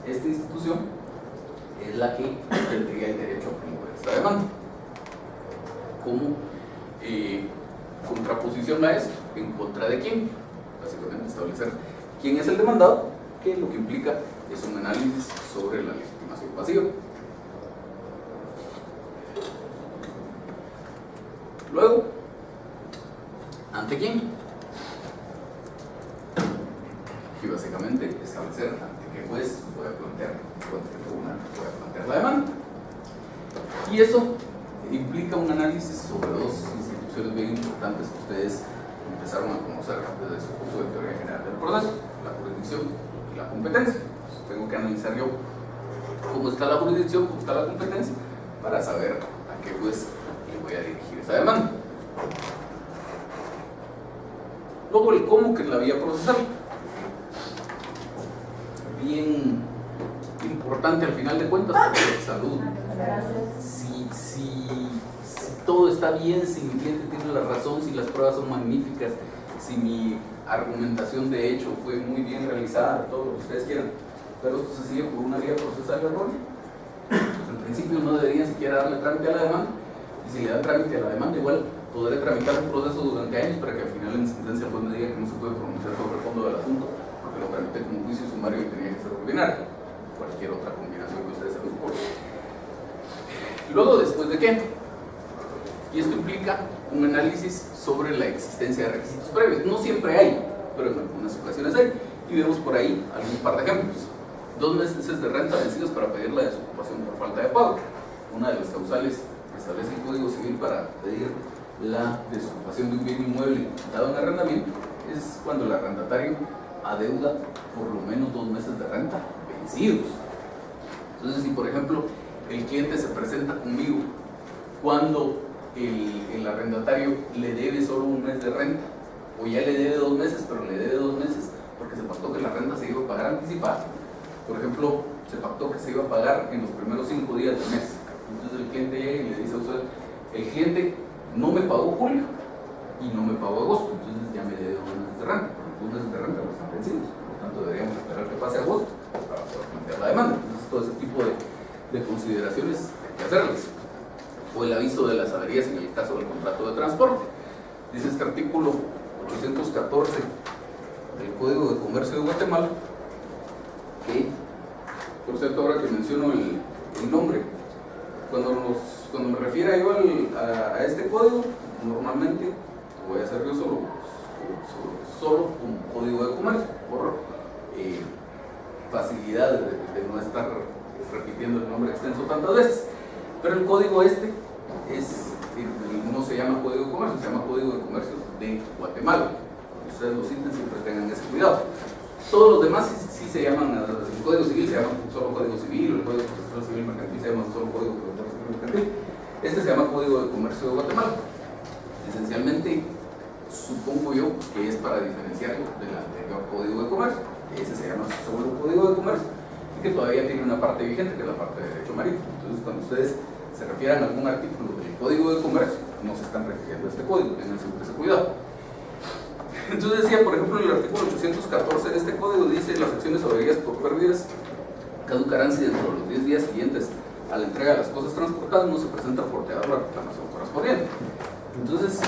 esta institución, es la que tendría el derecho a promover esta demanda. Como contraposición a esto, ¿en contra de quién? Básicamente establecer quién es el demandado, que lo que implica es un análisis sobre la legitimación pasiva. Luego, ¿ante quién? Y básicamente establecer ante qué juez voy a plantear, o ante qué tribunal voy a plantear la demanda. Y eso implica un análisis sobre dos instituciones bien importantes que ustedes empezaron a conocer desde su curso de teoría general del proceso: la jurisdicción y la competencia. Entonces, tengo que analizar yo cómo está la jurisdicción, cómo está la competencia, para saber a qué juez le voy a dirigir esa demanda. Luego, el cómo, que es la vía procesal. Bien importante al final de cuentas, porque salud. Si todo está bien, si mi cliente tiene la razón, si las pruebas son magníficas, si mi argumentación de hecho fue muy bien realizada, todo lo que ustedes quieran, pero esto se sigue por una vía procesal errónea, pues en principio no deberían siquiera darle trámite a la demanda, y si le dan trámite a la demanda, igual podré tramitar un proceso durante años para que al final en sentencia el juez me diga que no se puede pronunciar sobre el fondo del asunto, porque lo tramité como juicio sumario y tenía que ser ordinario. Cualquier otra combinación que ustedes se les ocurra. Luego, ¿después de qué? Y esto implica un análisis sobre la existencia de requisitos previos. No siempre hay, pero en algunas ocasiones hay. Y vemos por ahí algún par de ejemplos. 2 meses de renta vencidos para pedir la desocupación por falta de pago. Una de las causales que establece el Código Civil para pedir la desocupación de un bien inmueble dado en arrendamiento es cuando el arrendatario adeuda por lo menos 2 meses de renta vencidos. Entonces, si por ejemplo el cliente se presenta conmigo cuando el arrendatario le debe solo 1 mes de renta, o ya le debe 2 meses, pero le debe 2 meses porque se pactó que la renta se iba a pagar anticipada. Por ejemplo, se pactó que se iba a pagar en los primeros 5 días del mes. Entonces el cliente llega y le dice a usted: el cliente no me pagó julio y no me pagó agosto, entonces ya me debe 2 meses de renta. Los 2 meses de renta no están vencidos, por lo tanto deberíamos esperar que pase agosto para poder plantear la demanda. Entonces todo ese tipo de consideraciones hay que hacerles. O el aviso de las averías en el caso del contrato de transporte. Dice este artículo 814 del Código de Comercio de Guatemala, que, por cierto, ahora que menciono el nombre, cuando me refiera yo a este código, normalmente voy a hacer yo solo un código de comercio, por facilidad de no estar repitiendo el nombre extenso tantas veces. Pero el código no se llama Código de Comercio, se llama Código de Comercio de Guatemala. Ustedes lo sienten, siempre tengan ese cuidado. Todos los demás, si sí se llaman, el Código Civil se llama solo Código Civil, el Código Procesal Civil Mercantil se llama solo Código Procesal Civil Mercantil. Este se llama Código de Comercio de Guatemala. Esencialmente, supongo yo que es para diferenciarlo del anterior Código de Comercio. Ese se llama solo Código de Comercio y que todavía tiene una parte vigente, que es la parte de derecho marítimo. Entonces, cuando ustedes se refieran a algún artículo del Código de Comercio, no se están refiriendo a este código, tengan siempre ese cuidado. Entonces decía, por ejemplo, en el artículo 814 de este código dice: las acciones averías por pérdidas caducarán si dentro de los 10 días siguientes a la entrega de las cosas transportadas no se presenta por teatro la reclamación correspondiente. Entonces,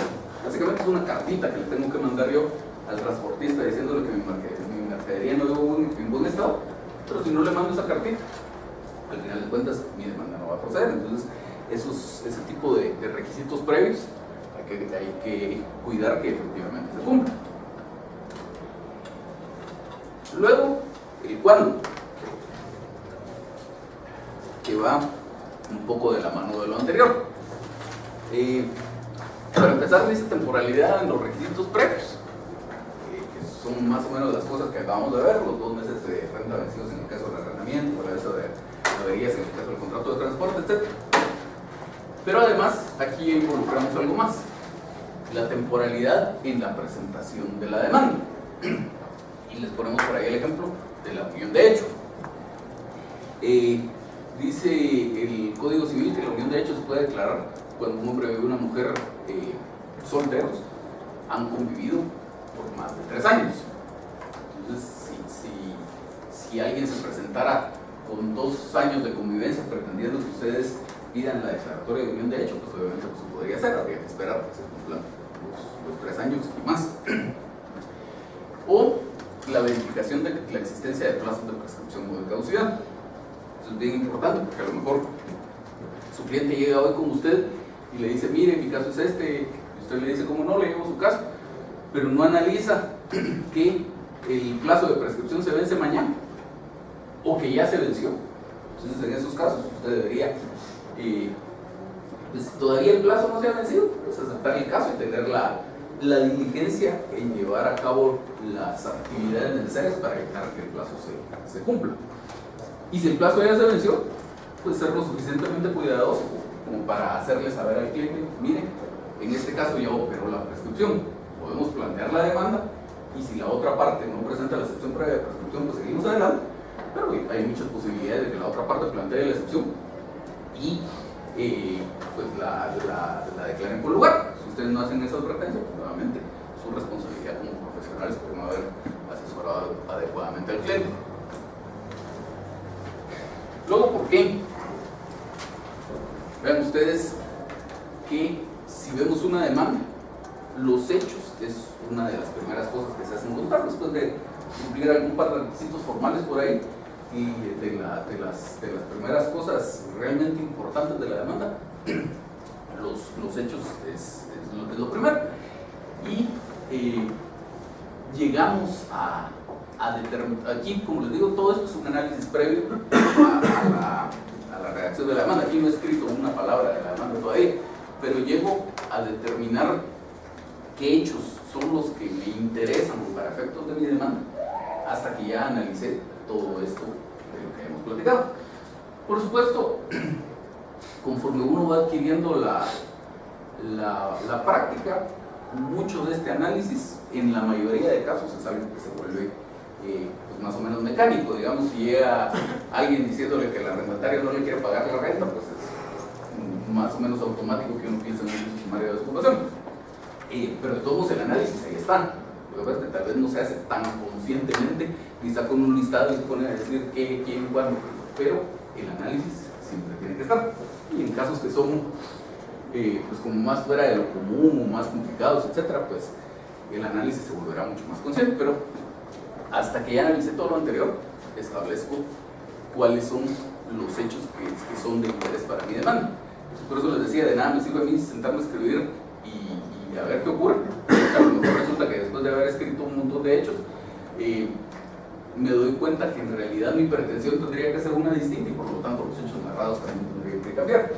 básicamente es una cartita que le tengo que mandar yo al transportista diciéndole que mi mercadería no llegó en buen estado, pero si no le mando esa cartita, al final de cuentas mi demanda no va a proceder. Entonces, ese tipo de requisitos previos hay que cuidar que efectivamente se cumpla. Luego, el cuándo, que va un poco de la mano de lo anterior. Para empezar, dice temporalidad en los requisitos previos, que son más o menos las cosas que acabamos de ver: los 2 meses de renta vencidos en el caso del arrendamiento, la visa de averías en el caso del contrato de transporte, etc. Pero además, aquí involucramos algo más: la temporalidad en la presentación de la demanda. Y les ponemos por ahí el ejemplo de la unión de hecho. Dice el Código Civil que la unión de hecho se puede declarar cuando un hombre y una mujer solteros han convivido por más de 3 años. Entonces, si alguien se presentara con 2 años de convivencia pretendiendo que ustedes pidan la declaratoria de unión de hecho, pues obviamente pues, se podría hacer, habría que esperar que se cumplan los 3 años y más. O la verificación de la existencia de plazos de prescripción o de caducidad. Eso es bien importante, porque a lo mejor su cliente llega hoy con usted y le dice: mire, mi caso es este, y usted le dice: ¿cómo no? Le llevo su caso, pero no analiza que el plazo de prescripción se vence mañana o que ya se venció. Entonces, en esos casos usted debería, pues todavía el plazo no se ha vencido, pues aceptar el caso y tener la diligencia en llevar a cabo las actividades necesarias para evitar que el plazo se cumpla. Y si el plazo ya se venció, pues ser lo suficientemente cuidadoso como para hacerle saber al cliente: mire, en este caso ya operó la prescripción, podemos plantear la demanda, y si la otra parte no presenta la excepción previa de prescripción, pues seguimos adelante, pero hay muchas posibilidades de que la otra parte plantee la excepción y pues la declaren por lugar. Si ustedes no hacen esa advertencia, pues nuevamente su responsabilidad como profesionales por no haber asesorado adecuadamente al cliente. Luego, ¿por qué? Vean ustedes que si vemos una demanda, los hechos es una de las primeras cosas que se hacen contar después de cumplir algún par de requisitos formales por ahí. Y de las primeras cosas realmente importantes de la demanda, los hechos es lo primero. Y llegamos a determinar, aquí como les digo, todo esto es un análisis previo a la redacción de la demanda. Aquí no he escrito una palabra de la demanda todavía, pero llego a determinar qué hechos son los que me interesan para efectos de mi demanda, hasta que ya analicé todo esto de lo que hemos platicado. Por supuesto, conforme uno va adquiriendo la práctica, mucho de este análisis, en la mayoría de casos, es algo que se vuelve pues más o menos mecánico. Digamos, si llega alguien diciéndole que el arrendatario no le quiere pagar la renta, pues es más o menos automático que uno piensa en un juicio sumario de desocupación. Pero de todos modos el análisis ahí está. Lo que pasa es que tal vez no se hace tan conscientemente, ni está con un listado y se pone a decir qué, quién, cuándo, pero el análisis siempre tiene que estar. Y en casos que son pues como más fuera de lo común o más complicados, etcétera, pues el análisis se volverá mucho más consciente. Pero hasta que ya analicé todo lo anterior, establezco cuáles son los hechos que son de interés para mi demanda. Por eso les decía, de nada me sirve a mí sentarme a escribir y a ver qué ocurre. A lo mejor resulta que después de haber escrito un montón de hechos, me doy cuenta que en realidad mi pretensión tendría que ser una distinta, y por lo tanto los hechos narrados también tendrían que cambiar.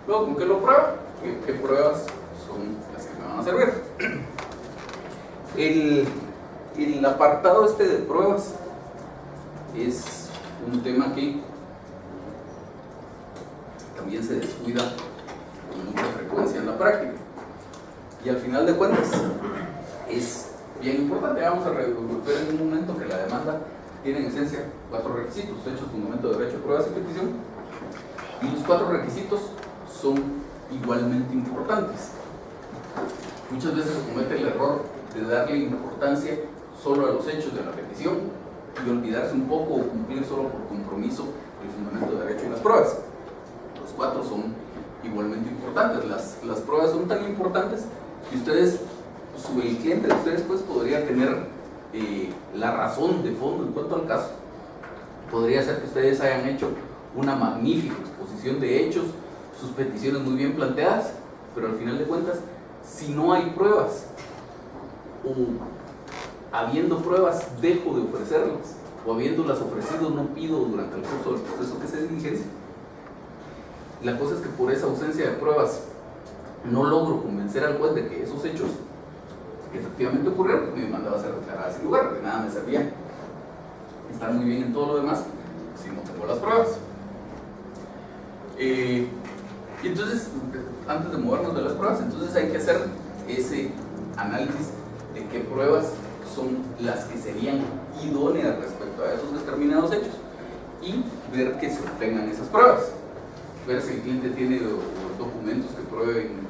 Luego, ¿con qué lo pruebo? ¿Qué pruebas son las que me van a servir? apartado este de pruebas es un tema que también se descuida con mucha frecuencia en la práctica. Y al final de cuentas es bien importante. Vamos a ver en un momento que la demanda tiene en esencia 4 requisitos: hechos, fundamento, derecho, pruebas y petición. Y los 4 requisitos son igualmente importantes. Muchas veces se comete el error de darle importancia solo a los hechos de la petición y olvidarse un poco o cumplir solo por compromiso el fundamento, derecho y las pruebas. Los 4 son igualmente importantes. Las pruebas son tan importantes que ustedes, el cliente de ustedes pues podría tener la razón de fondo en cuanto al caso. Podría ser que ustedes hayan hecho una magnífica exposición de hechos, sus peticiones muy bien planteadas, pero al final de cuentas, si no hay pruebas o habiendo pruebas dejo de ofrecerlas, o habiéndolas ofrecido no pido durante el curso del proceso que se diligencia. La cosa es que por esa ausencia de pruebas no logro convencer al juez de que esos hechos efectivamente ocurrieron, porque mi demanda va a ser declarada sin lugar. De nada me servía estar muy bien en todo lo demás si no tengo las pruebas. Y entonces, antes de movernos de las pruebas, entonces hay que hacer ese análisis de qué pruebas son las que serían idóneas respecto a esos determinados hechos y ver que se obtengan esas pruebas. Ver si el cliente tiene documentos que prueben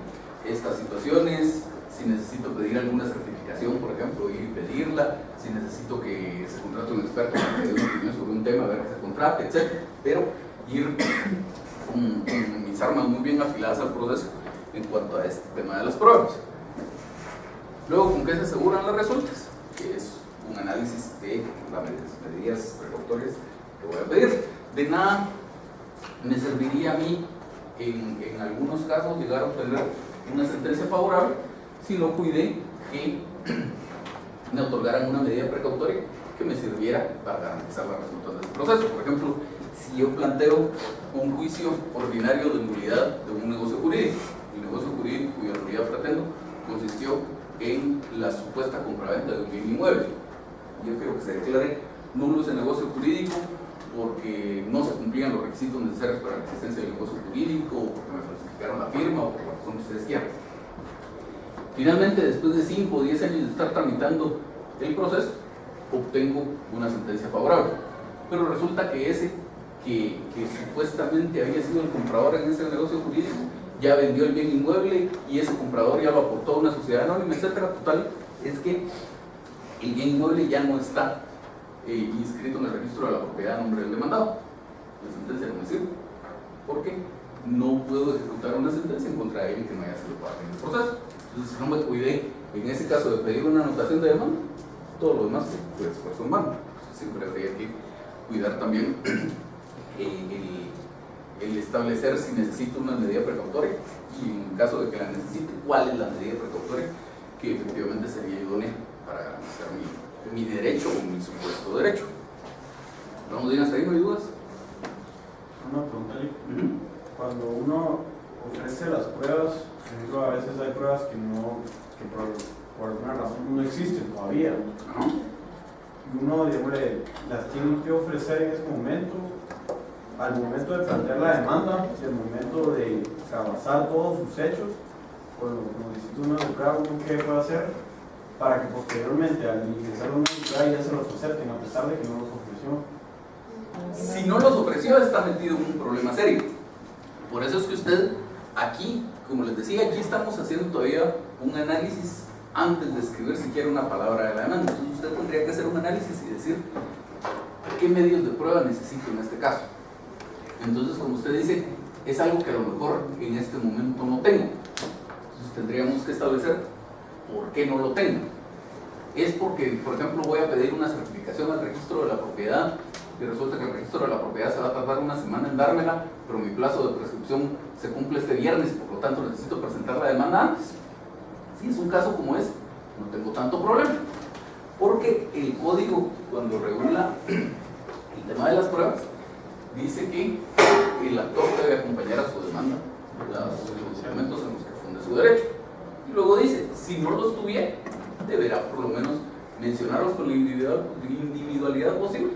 estas situaciones, si necesito pedir alguna certificación, por ejemplo, ir y pedirla, si necesito que se contrate un experto que dé una opinión sobre un tema, ver que se contrate, etc. Pero ir con mis armas muy bien afiladas al proceso en cuanto a este tema de las pruebas. Luego, ¿con qué se aseguran las resultas? Que es un análisis de las medidas precautorias que voy a pedir. De nada me serviría a mí en algunos casos llegar a obtener una sentencia favorable si no cuidé que me otorgaran una medida precautoria que me sirviera para garantizar las resultas del proceso. Por ejemplo, si yo planteo un juicio ordinario de nulidad de un negocio jurídico, el negocio jurídico cuya nulidad pretendo consistió en la supuesta compraventa de un bien inmueble, yo quiero que se declare nulo ese negocio jurídico porque no se cumplían los requisitos necesarios para la existencia del negocio jurídico, o porque me falsificaron la firma, o por la razón que ustedes quieran. Finalmente, después de 5 o 10 años de estar tramitando el proceso, obtengo una sentencia favorable. Pero resulta que ese que supuestamente había sido el comprador en ese negocio jurídico ya vendió el bien inmueble y ese comprador ya lo aportó a una sociedad anónima, etcétera. Total, es que el bien inmueble ya no está inscrito en el registro de la propiedad a nombre del demandado. La sentencia no me sirve porque no puedo ejecutar una sentencia en contra de él que no haya sido parte del proceso. Entonces, si no me cuidé en ese caso de pedir una anotación de demanda, todo lo demás fue esfuerzo humano. Siempre habría que cuidar también el establecer si necesito una medida precautoria y en caso de que la necesite, cuál es la medida precautoria que efectivamente sería idónea para garantizar mi derecho o mi supuesto derecho. ¿Vamos bien hasta ahí? ¿No hay dudas? Una pregunta, Cuando uno ofrece las pruebas, por ejemplo, a veces hay pruebas que por alguna razón no existen todavía. Y uno, digamos, las tiene que ofrecer en ese momento, al momento de plantear la demanda, y al momento de basar todos sus hechos, como necesita uno educar, ¿qué puede hacer para que posteriormente al ingresar una educada ya se los acepten, a pesar de que no los ofreció? Si no los ofreció, está metido en un problema serio. Por eso es que usted aquí, como les decía, aquí estamos haciendo todavía un análisis antes de escribir siquiera una palabra de la demanda. Entonces usted tendría que hacer un análisis y decir qué medios de prueba necesito en este caso. Entonces, como usted dice, es algo que a lo mejor en este momento no tengo. Entonces tendríamos que establecer por qué no lo tengo. Es porque, por ejemplo, voy a pedir una certificación al registro de la propiedad y resulta que el registro de la propiedad se va a tardar una semana en dármela, pero mi plazo de prescripción se cumple este viernes, por lo tanto necesito presentar la demanda antes. Si es un caso como ese, no tengo tanto problema, porque el código, cuando regula el tema de las pruebas, dice que el actor debe acompañar a su demanda los elementos en los que funde su derecho. Y luego dice, si no los tuviera, deberá por lo menos mencionarlos con la individualidad posible,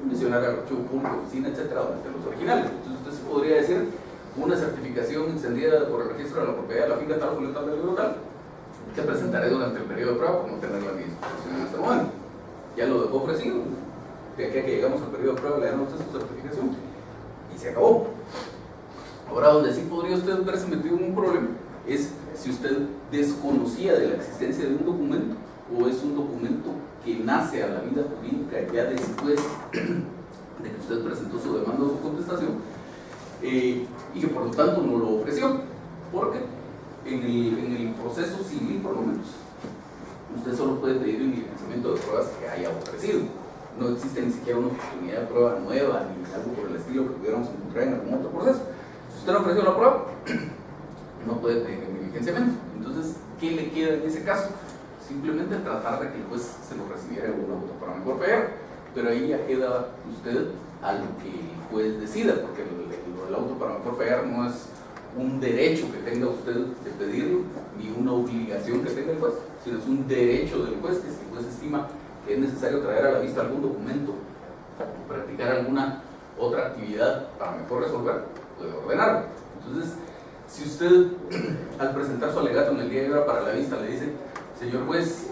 mencionar el archivo público, oficina, etcétera, donde estén los originales. Entonces usted se podría decir una certificación encendida por el registro de la propiedad de la finca tal, folio tal, del libro tal, que presentaré durante el periodo de prueba por no tenerla a mi disposición en este momento. Ya lo dejó ofrecido, de aquí a que llegamos al periodo de prueba le dan a usted su certificación y se acabó. Ahora, donde sí podría usted verse metido en un problema es si usted desconocía de la existencia de un documento o es un documento que nace a la vida jurídica ya después de que usted presentó su demanda o su contestación y que por lo tanto no lo ofreció, porque en el proceso civil por lo menos usted solo puede pedir el diligenciamiento de pruebas que haya ofrecido. No existe ni siquiera una oportunidad de prueba nueva ni algo por el estilo que pudiéramos encontrar en algún otro proceso. Si usted no ofreció la prueba, no puede pedir el diligenciamiento. Entonces, ¿qué le queda en ese caso? Simplemente tratar de que el juez se lo recibiera en un auto para mejor fallar, pero ahí ya queda usted a lo que el juez decida, porque el auto para mejor fallar no es un derecho que tenga usted de pedirlo, ni una obligación que tenga el juez, sino es un derecho del juez, que si el juez estima que es necesario traer a la vista algún documento o practicar alguna otra actividad para mejor resolver, puede ordenarlo. Entonces, si usted al presentar su alegato en el día de hoy para la vista le dice: señor juez,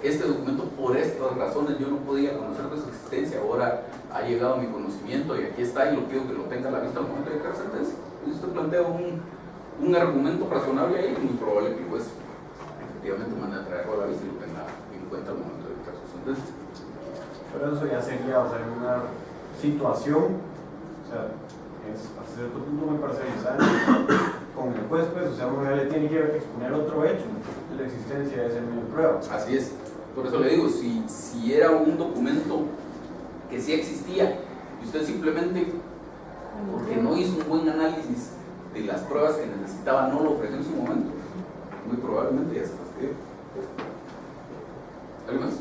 este documento por estas razones yo no podía conocer de su existencia, ahora ha llegado a mi conocimiento y aquí está y lo pido que lo tenga a la vista al momento de dictar sentencia. Y usted plantea un argumento razonable ahí, es muy probable que el juez efectivamente mande a traerlo a la vista y lo tenga en cuenta al momento de dictar su sentencia. Pero eso ya sería, o sea, una situación, o sea, hasta cierto punto me parece necesario con el juez, pues, o sea, uno ya le tiene que exponer otro hecho de la existencia de ese medio de prueba. Así es, por eso le digo, si era un documento que sí existía y usted simplemente, porque no hizo un buen análisis de las pruebas que necesitaba, no lo ofreció en su momento, muy probablemente ya se fastidió. ¿Algo más?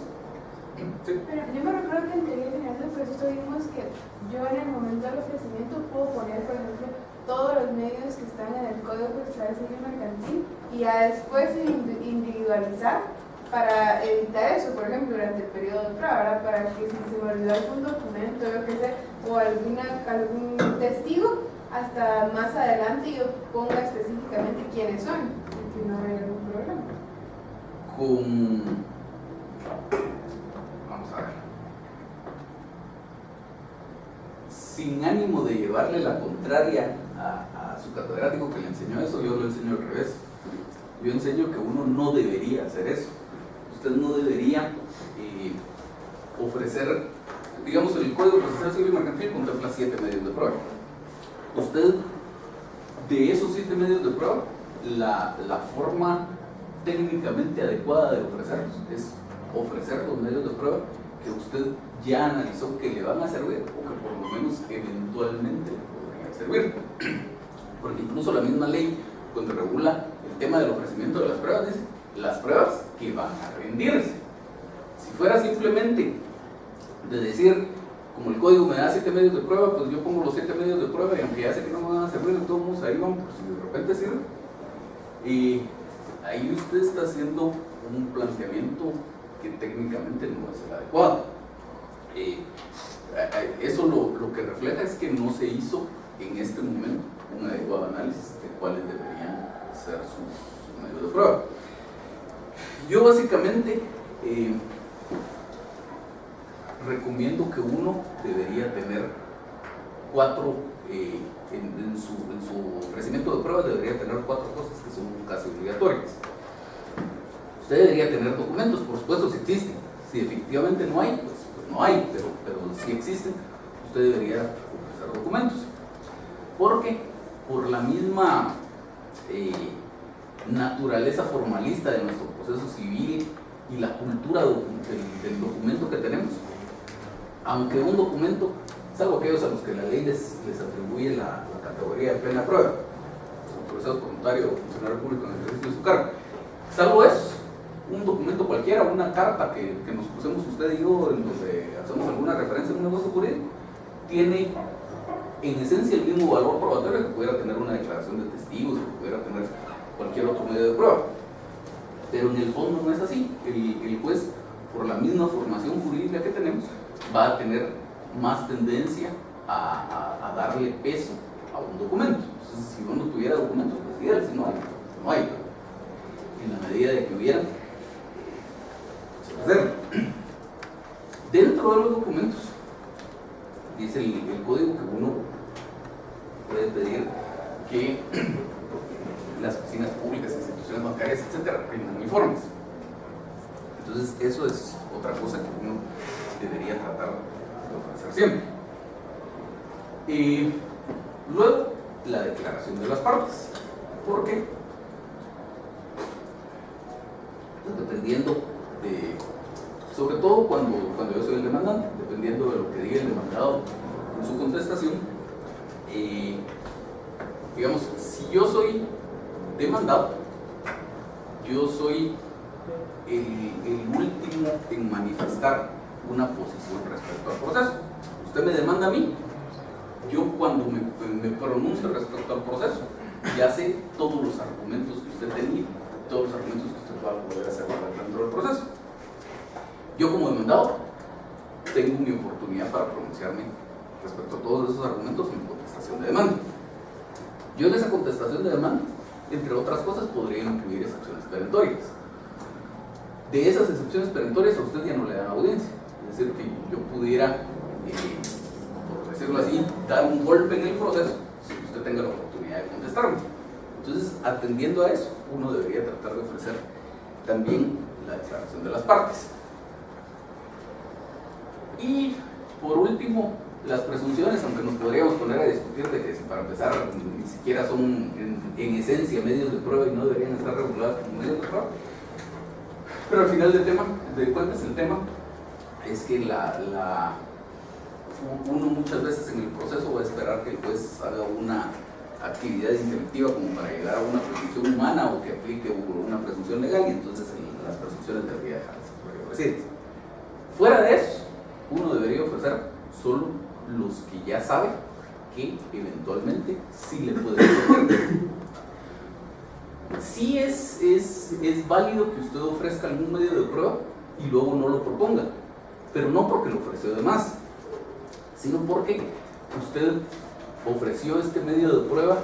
Sí. Pero yo me recuerdo que en teoría general del proceso vimos que yo en el momento del ofrecimiento puedo poner, por ejemplo, todos los medios que están en el Código Procesal Civil Mercantil y ya después individualizar para evitar eso, por ejemplo, durante el periodo de prueba, ¿verdad? Para que si se me olvidó algún documento, yo qué sé, o algún testigo, hasta más adelante yo ponga específicamente quiénes son, y que no haya algún problema. Vamos a ver. Sin ánimo de llevarle la contraria a su catedrático que le enseñó eso, yo lo enseño al revés. Yo enseño que uno no debería hacer eso. Usted no debería ofrecer, digamos, el Código Procesal Civil Mercantil contempla 7 medios de prueba. Usted, de esos 7 medios de prueba, la forma técnicamente adecuada de ofrecerlos es ofrecer los medios de prueba que usted ya analizó que le van a servir o que por lo menos eventualmente podrían servir. Porque incluso la misma ley, cuando regula el tema del ofrecimiento de las pruebas, dice las pruebas que van a rendirse. Si fuera simplemente de decir, como el código me da 7 medios de prueba, pues yo pongo los 7 medios de prueba y aunque ya sé que no me van a servir, de todos modos ahí van, por si de repente sirve. Y ahí usted está haciendo un planteamiento que técnicamente no es el adecuado. Eso lo que refleja es que no se hizo en este momento un adecuado análisis de cuáles deberían ser sus medios de prueba. Yo básicamente recomiendo que uno debería tener 4, en su ofrecimiento de pruebas debería tener 4 cosas que son casi obligatorias. Usted debería tener documentos, por supuesto, si existen. Si efectivamente no hay, pues no hay, pero si existen, usted debería ofrecer documentos. Porque por la misma naturaleza formalista de nuestro proceso civil y la cultura del documento que tenemos, aunque un documento, salvo aquellos a los que la ley les atribuye la categoría de plena prueba, como proceso voluntario o funcionario público en el ejercicio de su cargo, salvo eso, un documento cualquiera, una carta que nos pusimos usted y yo, en donde hacemos alguna referencia en un negocio jurídico, tiene en esencia el mismo valor probatorio que pudiera tener una declaración de testigos, que pudiera tener cualquier otro medio de prueba. Pero en el fondo no es así. El juez por la misma formación jurídica que tenemos, va a tener más tendencia a darle peso a un documento. Entonces, si uno tuviera documentos, pues ideal, si no hay, no hay. En la medida de que hubiera, se va a hacer. Dentro de los documentos, dice el código que uno puede pedir que las oficinas públicas, instituciones bancarias, etcétera, rindan informes. Entonces, eso es otra cosa que uno debería tratar de ofrecer siempre. Y luego, la declaración de las partes. ¿Por qué? Pues dependiendo de, sobre todo cuando yo soy el demandante, dependiendo de lo que diga el demandado en su contestación, digamos, si yo soy demandado, yo soy el último en manifestar una posición respecto al proceso. Usted me demanda a mí, yo cuando me pronuncio respecto al proceso, ya sé todos los argumentos que usted tenía, todos los argumentos que usted va a poder hacer dentro del proceso. Yo como demandado tengo mi oportunidad para pronunciarme respecto a todos esos argumentos en mi contestación de demanda. Yo en esa contestación de demanda, entre otras cosas, podría incluir excepciones perentorias. De esas excepciones perentorias a usted ya no le dan audiencia. Es decir, que yo pudiera, por decirlo así, dar un golpe en el proceso sin que usted tenga la oportunidad de contestarme. Entonces, atendiendo a eso, uno debería tratar de ofrecer también la declaración de las partes. Y, por último, las presunciones, aunque nos podríamos poner a discutir de que para empezar ni siquiera son en esencia medios de prueba y no deberían estar reguladas como medios de prueba, pero al final de cuentas el tema es que uno muchas veces en el proceso va a esperar que el juez haga una actividad intelectiva como para llegar a una presunción humana o que aplique una presunción legal, y entonces las presunciones debería dejarse ofrecer. Fuera de eso, uno debería ofrecer solo los que ya sabe que eventualmente sí le puede servir. Sí es válido que usted ofrezca algún medio de prueba y luego no lo proponga, pero no porque lo ofreció de más, sino porque usted ofreció este medio de prueba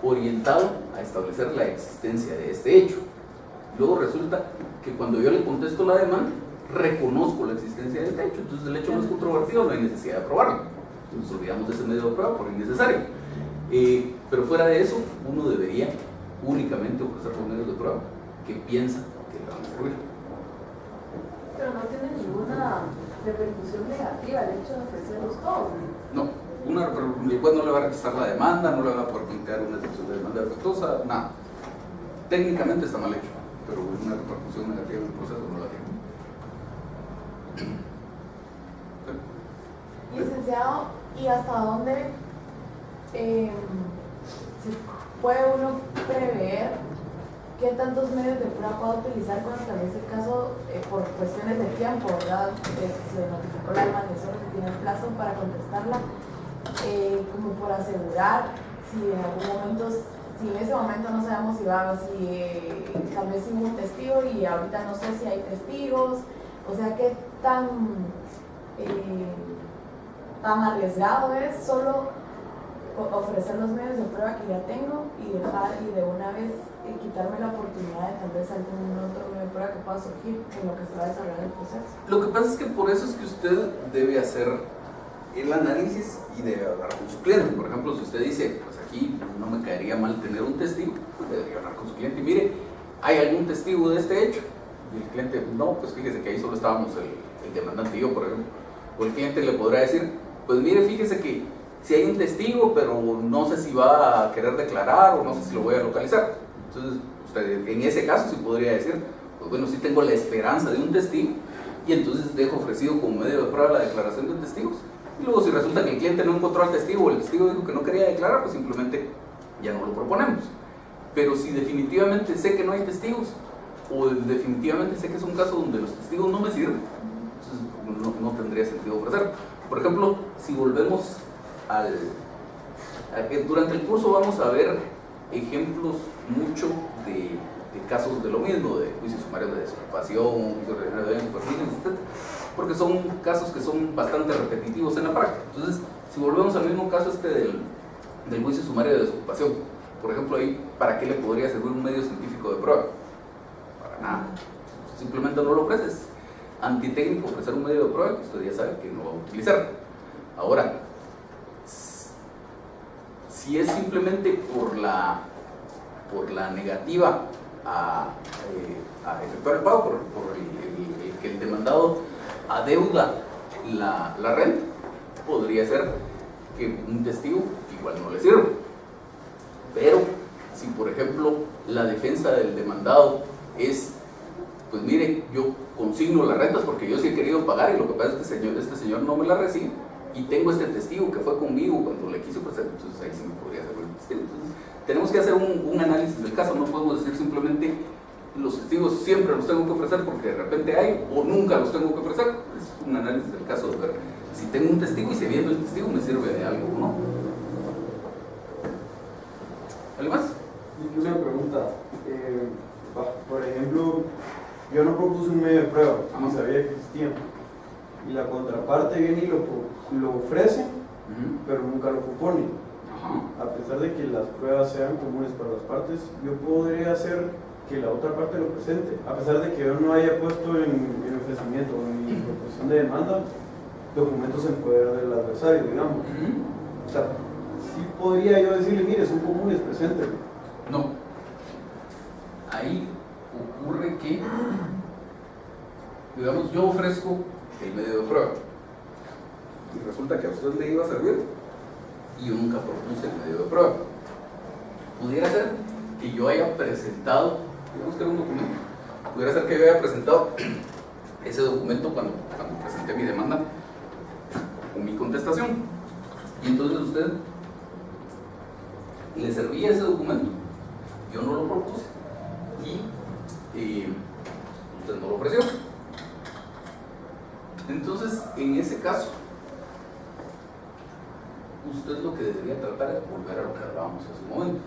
orientado a establecer la existencia de este hecho. Luego resulta que cuando yo le contesto la demanda, reconozco la existencia de este hecho, entonces el hecho no es controvertido, no hay necesidad de probarlo. Nos olvidamos de ese medio de prueba por innecesario. Pero fuera de eso, uno debería únicamente ofrecer los medios de prueba que piensa que le van a servir. Pero no tiene ninguna repercusión negativa el hecho de ofrecerlos todos. No, el juez no le va a rechazar la demanda, no le va a poder plantear una excepción de demanda defectuosa, nada. Técnicamente está mal hecho, pero una repercusión negativa en el proceso no la tiene. Licenciado, ¿y hasta dónde se puede uno prever qué tantos medios de prueba pueda utilizar cuando tal vez el caso, por cuestiones de tiempo, ¿verdad? Se notificó la demanda y solo se tiene el plazo para contestarla, como por asegurar si en algún momento, si en ese momento no sabemos si tal vez hubo un testigo y ahorita no sé si hay testigos, o sea, qué tan arriesgado es solo ofrecer los medios de prueba que ya tengo y de una vez quitarme la oportunidad de tal vez algún otro medio de prueba que pueda surgir en lo que se va a desarrollar el proceso. Lo que pasa es que por eso es que usted debe hacer el análisis y debe hablar con su cliente. Por ejemplo, si usted dice, pues aquí no me caería mal tener un testigo, pues debería hablar con su cliente y mire, ¿hay algún testigo de este hecho? Y el cliente, no, pues fíjese que ahí solo estábamos el demandante y yo, por ejemplo. O el cliente le podrá decir, pues mire, fíjese que si hay un testigo, pero no sé si va a querer declarar o no sé si lo voy a localizar. Entonces, usted en ese caso sí podría decir, pues bueno, sí tengo la esperanza de un testigo y entonces dejo ofrecido como medio de prueba la declaración de testigos. Y luego si resulta que el cliente no encontró al testigo o el testigo dijo que no quería declarar, pues simplemente ya no lo proponemos. Pero si definitivamente sé que no hay testigos o definitivamente sé que es un caso donde los testigos no me sirven, entonces no tendría sentido ofrecer. Por ejemplo, si volvemos a que durante el curso vamos a ver ejemplos mucho casos de lo mismo, de juicios sumarios de desocupación, juicios ordinarios de superficies, etc. Porque son casos que son bastante repetitivos en la práctica. Entonces, si volvemos al mismo caso del juicio sumario de desocupación, por ejemplo, ahí, ¿para qué le podría servir un medio científico de prueba? Para nada. Simplemente no lo ofreces. Antitécnico ofrecer un medio de prueba que usted ya sabe que no va a utilizar. Ahora, si es simplemente por la negativa a efectuar el pago, por el que el demandado adeuda la renta, podría ser que un testigo igual no le sirve. Pero si por ejemplo la defensa del demandado es, pues mire, yo consigno las rentas porque yo sí he querido pagar y lo que pasa es que este señor no me la recibe y tengo este testigo que fue conmigo cuando le quiso ofrecer, entonces ahí sí me podría servir el testigo. Entonces tenemos que hacer un análisis del caso, no podemos decir simplemente los testigos siempre los tengo que ofrecer porque de repente hay o nunca los tengo que ofrecer. Es un análisis del caso de ver si tengo un testigo y si viendo el testigo me sirve de algo o no. ¿Algo más? Una pregunta. Por ejemplo, yo no propuse un medio de prueba, ni sabía que existía. Y la contraparte viene y lo ofrece, pero nunca lo propone. A pesar de que las pruebas sean comunes para las partes, yo podría hacer que la otra parte lo presente, a pesar de que yo no haya puesto en el ofrecimiento o en mi proposición de demanda documentos en poder del adversario, digamos. O sea, sí podría yo decirle, mire, son comunes, presente. No. Ahí ocurre que, digamos, yo ofrezco el medio de prueba y resulta que a usted le iba a servir y yo nunca propuse el medio de prueba. Pudiera ser que yo haya presentado, digamos que era un documento, pudiera ser que yo haya presentado ese documento cuando presenté mi demanda con mi contestación y entonces usted le servía ese documento, yo no lo propuse y usted no lo ofreció. Entonces, en ese caso, usted lo que debería tratar es volver a lo que hablábamos hace un momento.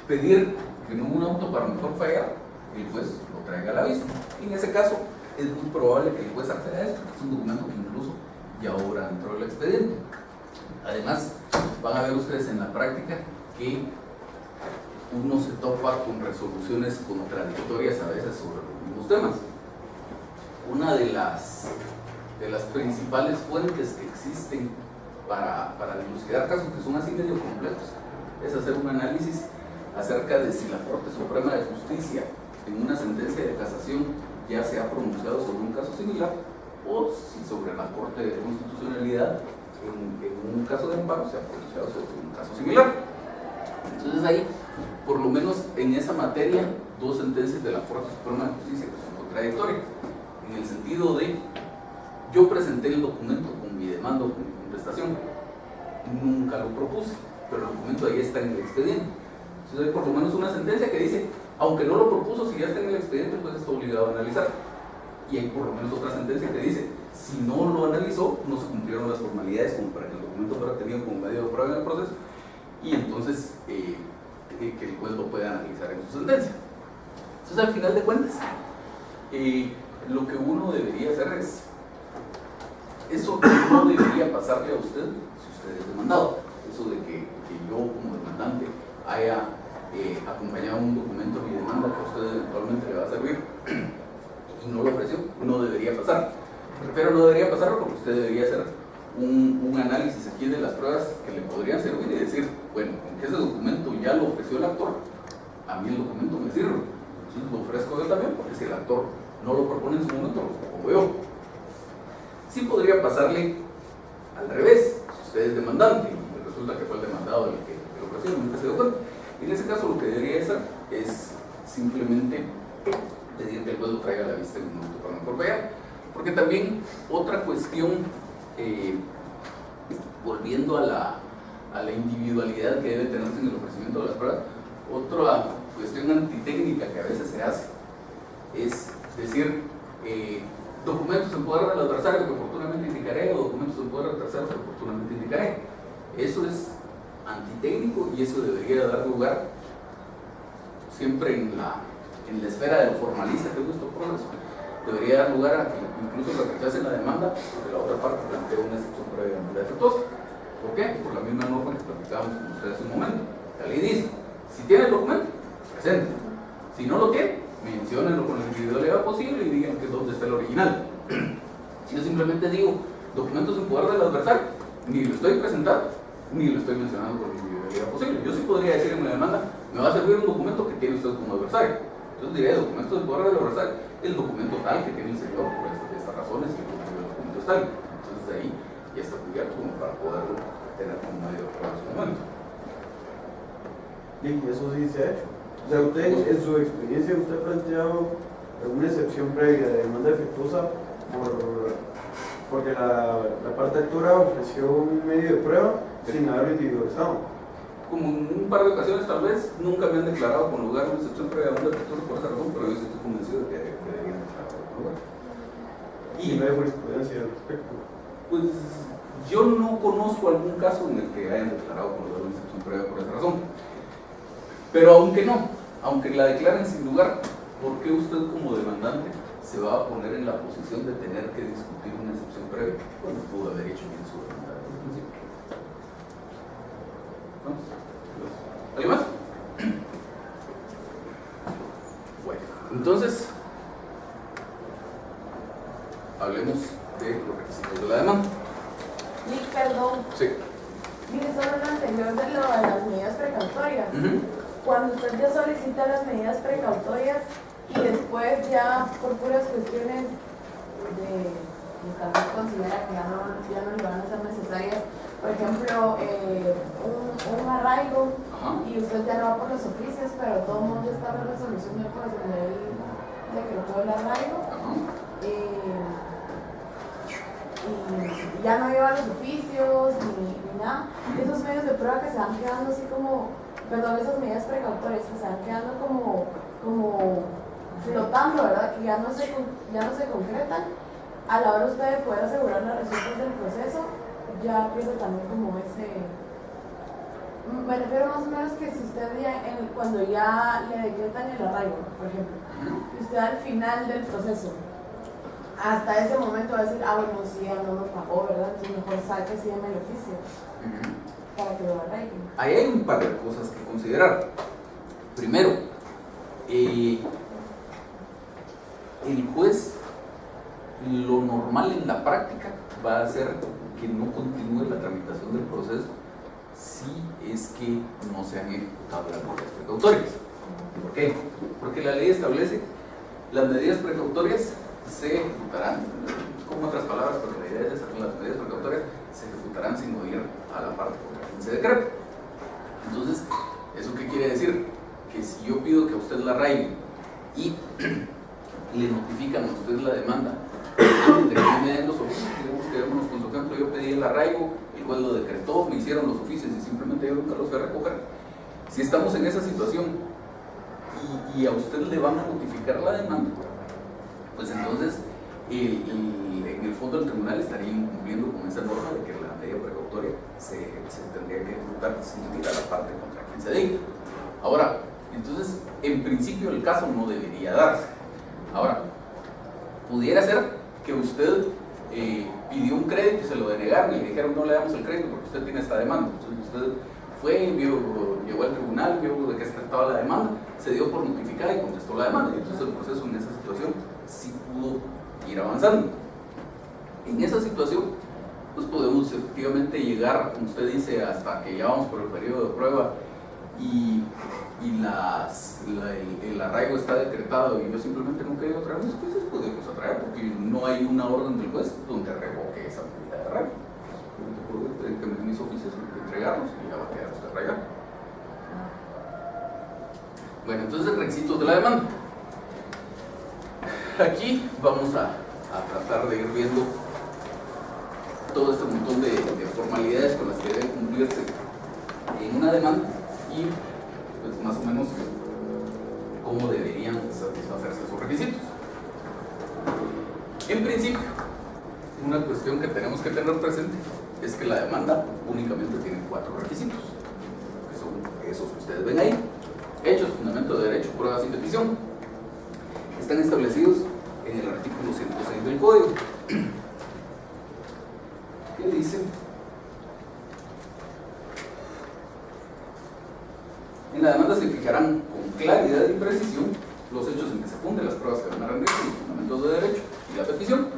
Pedir que no un auto para mejor fallar y el juez lo traiga a la vista. En ese caso, es muy probable que el juez acceda a esto, que es un documento que incluso ya obra dentro del expediente. Además, van a ver ustedes en la práctica que uno se topa con resoluciones contradictorias a veces sobre los mismos temas. Una de las principales fuentes que existen para dilucidar casos que son así medio complejos es hacer un análisis acerca de si la Corte Suprema de Justicia en una sentencia de casación ya se ha pronunciado sobre un caso similar o si sobre la Corte de Constitucionalidad en un caso de amparo se ha pronunciado sobre un caso similar. Entonces ahí, por lo menos en esa materia, dos sentencias de la Corte Suprema de Justicia que son contradictorias, en el sentido de yo presenté el documento con mi demanda o con mi contestación, nunca lo propuse, pero el documento ahí está en el expediente. Entonces hay por lo menos una sentencia que dice, aunque no lo propuso, si ya está en el expediente, pues está obligado a analizar. Y hay por lo menos otra sentencia que dice, si no lo analizó, no se cumplieron las formalidades como para que el documento fuera tenido como medio de prueba en el proceso, y entonces que el juez lo pueda analizar en su sentencia. Entonces, al final de cuentas, lo que uno debería hacer es, eso no debería pasarle a usted si usted es demandado. Eso de que yo como demandante haya acompañado un documento a mi demanda que a usted eventualmente le va a servir y no lo ofreció, no debería pasar. Pero no debería pasarlo porque usted debería hacer un análisis aquí de las pruebas que le podrían servir y decir, bueno, aunque ese documento ya lo ofreció el actor, a mí el documento me sirve, entonces lo ofrezco yo también, porque si el actor no lo propone en su momento, lo propongo yo. Sí podría pasarle al revés, si usted es demandante y resulta que fue el demandado el que lo ofreció, nunca se dio cuenta. En ese caso lo que debería hacer es simplemente pedir que el juez lo traiga a la vista en un momento para mejor fallar. Porque también otra cuestión, volviendo a la individualidad que debe tenerse en el ofrecimiento de las pruebas, otra cuestión antitécnica que a veces se hace es decir, documentos en poder del adversario que oportunamente indicaré o documentos en poder del tercero que oportunamente indicaré. Eso es antitécnico y eso debería dar lugar siempre en la esfera de lo formalista que es nuestro proceso, debería dar lugar a que incluso se rechace la demanda de la otra parte plantea una excepción previa de manera defectuosa. ¿Por qué? Por la misma norma que platicábamos con ustedes hace un momento. La ley dice, si tiene el documento, presente. Si no lo tiene, menciónenlo con la individualidad posible y digan que es donde está el original. Si yo simplemente digo, documentos en poder del adversario, ni lo estoy presentando, ni lo estoy mencionando con la individualidad posible. Yo sí podría decir en la demanda, me va a servir un documento que tiene usted como adversario. Entonces diría, documentos en poder del adversario, el documento tal que tiene el señor por estas razones y el documento es tal. Entonces de ahí ya está cubierto como para poderlo tener como medio de prueba en su momento. Y eso sí se ha hecho. O sea, usted, en su experiencia, usted ha planteado una excepción previa de demanda defectuosa porque la parte actora ofreció un medio de prueba sin haberlo individualizado. Como en un par de ocasiones tal vez, nunca me han declarado con lugar una excepción previa de demanda defectuosa por esa razón, pero yo sí estoy convencido de que deberían declarar con lugar. Y no hay jurisprudencia al respecto. Pues yo no conozco algún caso en el que hayan declarado con lugar una excepción previa por esa razón. Pero aunque la declaren sin lugar, ¿por qué usted como demandante se va a poner en la posición de tener que discutir una excepción previa cuando pudo haber hecho bien su demanda desde el principio? ¿Alguien más? Bueno, entonces hablemos de los requisitos de la demanda. Nick, perdón. Sí. Mire, sobre lo anterior de las medidas precautorias. Cuando usted ya solicita las medidas precautorias y después ya por puras cuestiones de tal vez considera que ya no le van a ser necesarias, por ejemplo, un arraigo, y usted ya no va por los oficios, pero todo el mundo está en la resolución del juez donde él decretó el arraigo, y ya no lleva los oficios ni nada. Esos medios de prueba que se van quedando así como, perdón, esas medidas precautorias que se van quedando como flotando, ¿verdad? Que ya no se concretan. A la hora usted de poder asegurar las resultas del proceso, ya pierde también como ese... Me refiero más o menos que si usted cuando ya le decretan el arraigo, por ejemplo, y usted al final del proceso, hasta ese momento va a decir, bueno, sí, ya no lo pagó, ¿verdad? Entonces mejor saque sí en el oficio para que lo arraiguen. Ahí hay un par de cosas que considerar. Primero, el juez, lo normal en la práctica va a ser que no continúe la tramitación del proceso si es que no se han ejecutado las medidas precautorias. ¿Por qué? Porque la ley establece las medidas precautorias se ejecutarán, con otras palabras, pero la idea es que las medidas precautorias se ejecutarán sin oír a la parte contra quien se decreta. Entonces, ¿eso qué quiere decir? Que si yo pido que a usted la arraigue y le notifican a usted la demanda de que me den los oficios, digamos que vemos con su ejemplo, yo pedí el arraigo, el juez lo decretó, me hicieron los oficios y simplemente yo nunca los fui a recoger. Si estamos en esa situación y a usted le van a notificar la demanda, pues entonces en el fondo el tribunal estaría incumpliendo con esa norma de que la medida precautoria se tendría que ejecutar sin ir a la parte contra quien se diga. Ahora, entonces, en principio el caso no debería darse. Ahora, pudiera ser que usted pidió un crédito y se lo denegaron y le dijeron no le damos el crédito porque usted tiene esta demanda. Entonces usted fue, llegó al tribunal, vio de qué se trataba la demanda, se dio por notificada y contestó la demanda. Y entonces el proceso en esa situación sí pudo ir avanzando. En esa situación, pues podemos efectivamente llegar, como usted dice, hasta que ya vamos por el periodo de prueba y el arraigo está decretado y yo simplemente no quería traer mis juicios, podemos atraer porque no hay una orden del juez donde revoque esa medida de arraigo. Simplemente puedo tener que mis oficios entregarlos y ya va a quedar usted arraigado. Bueno, entonces requisitos de la demanda. Aquí vamos a tratar de ir viendo todo este montón de formalidades con las que deben cumplirse en una demanda y pues más o menos cómo deberían satisfacerse esos requisitos. En principio, una cuestión que tenemos que tener presente es que la demanda únicamente tiene 4 requisitos, que son esos que ustedes ven ahí. hechos, fundamento de derecho, pruebas y petición, están establecidos en el artículo 106 del Código. ¿Qué dice? En la demanda se fijarán con claridad y precisión los hechos en que se funden las pruebas que van a rendir, los fundamentos de derecho y la petición.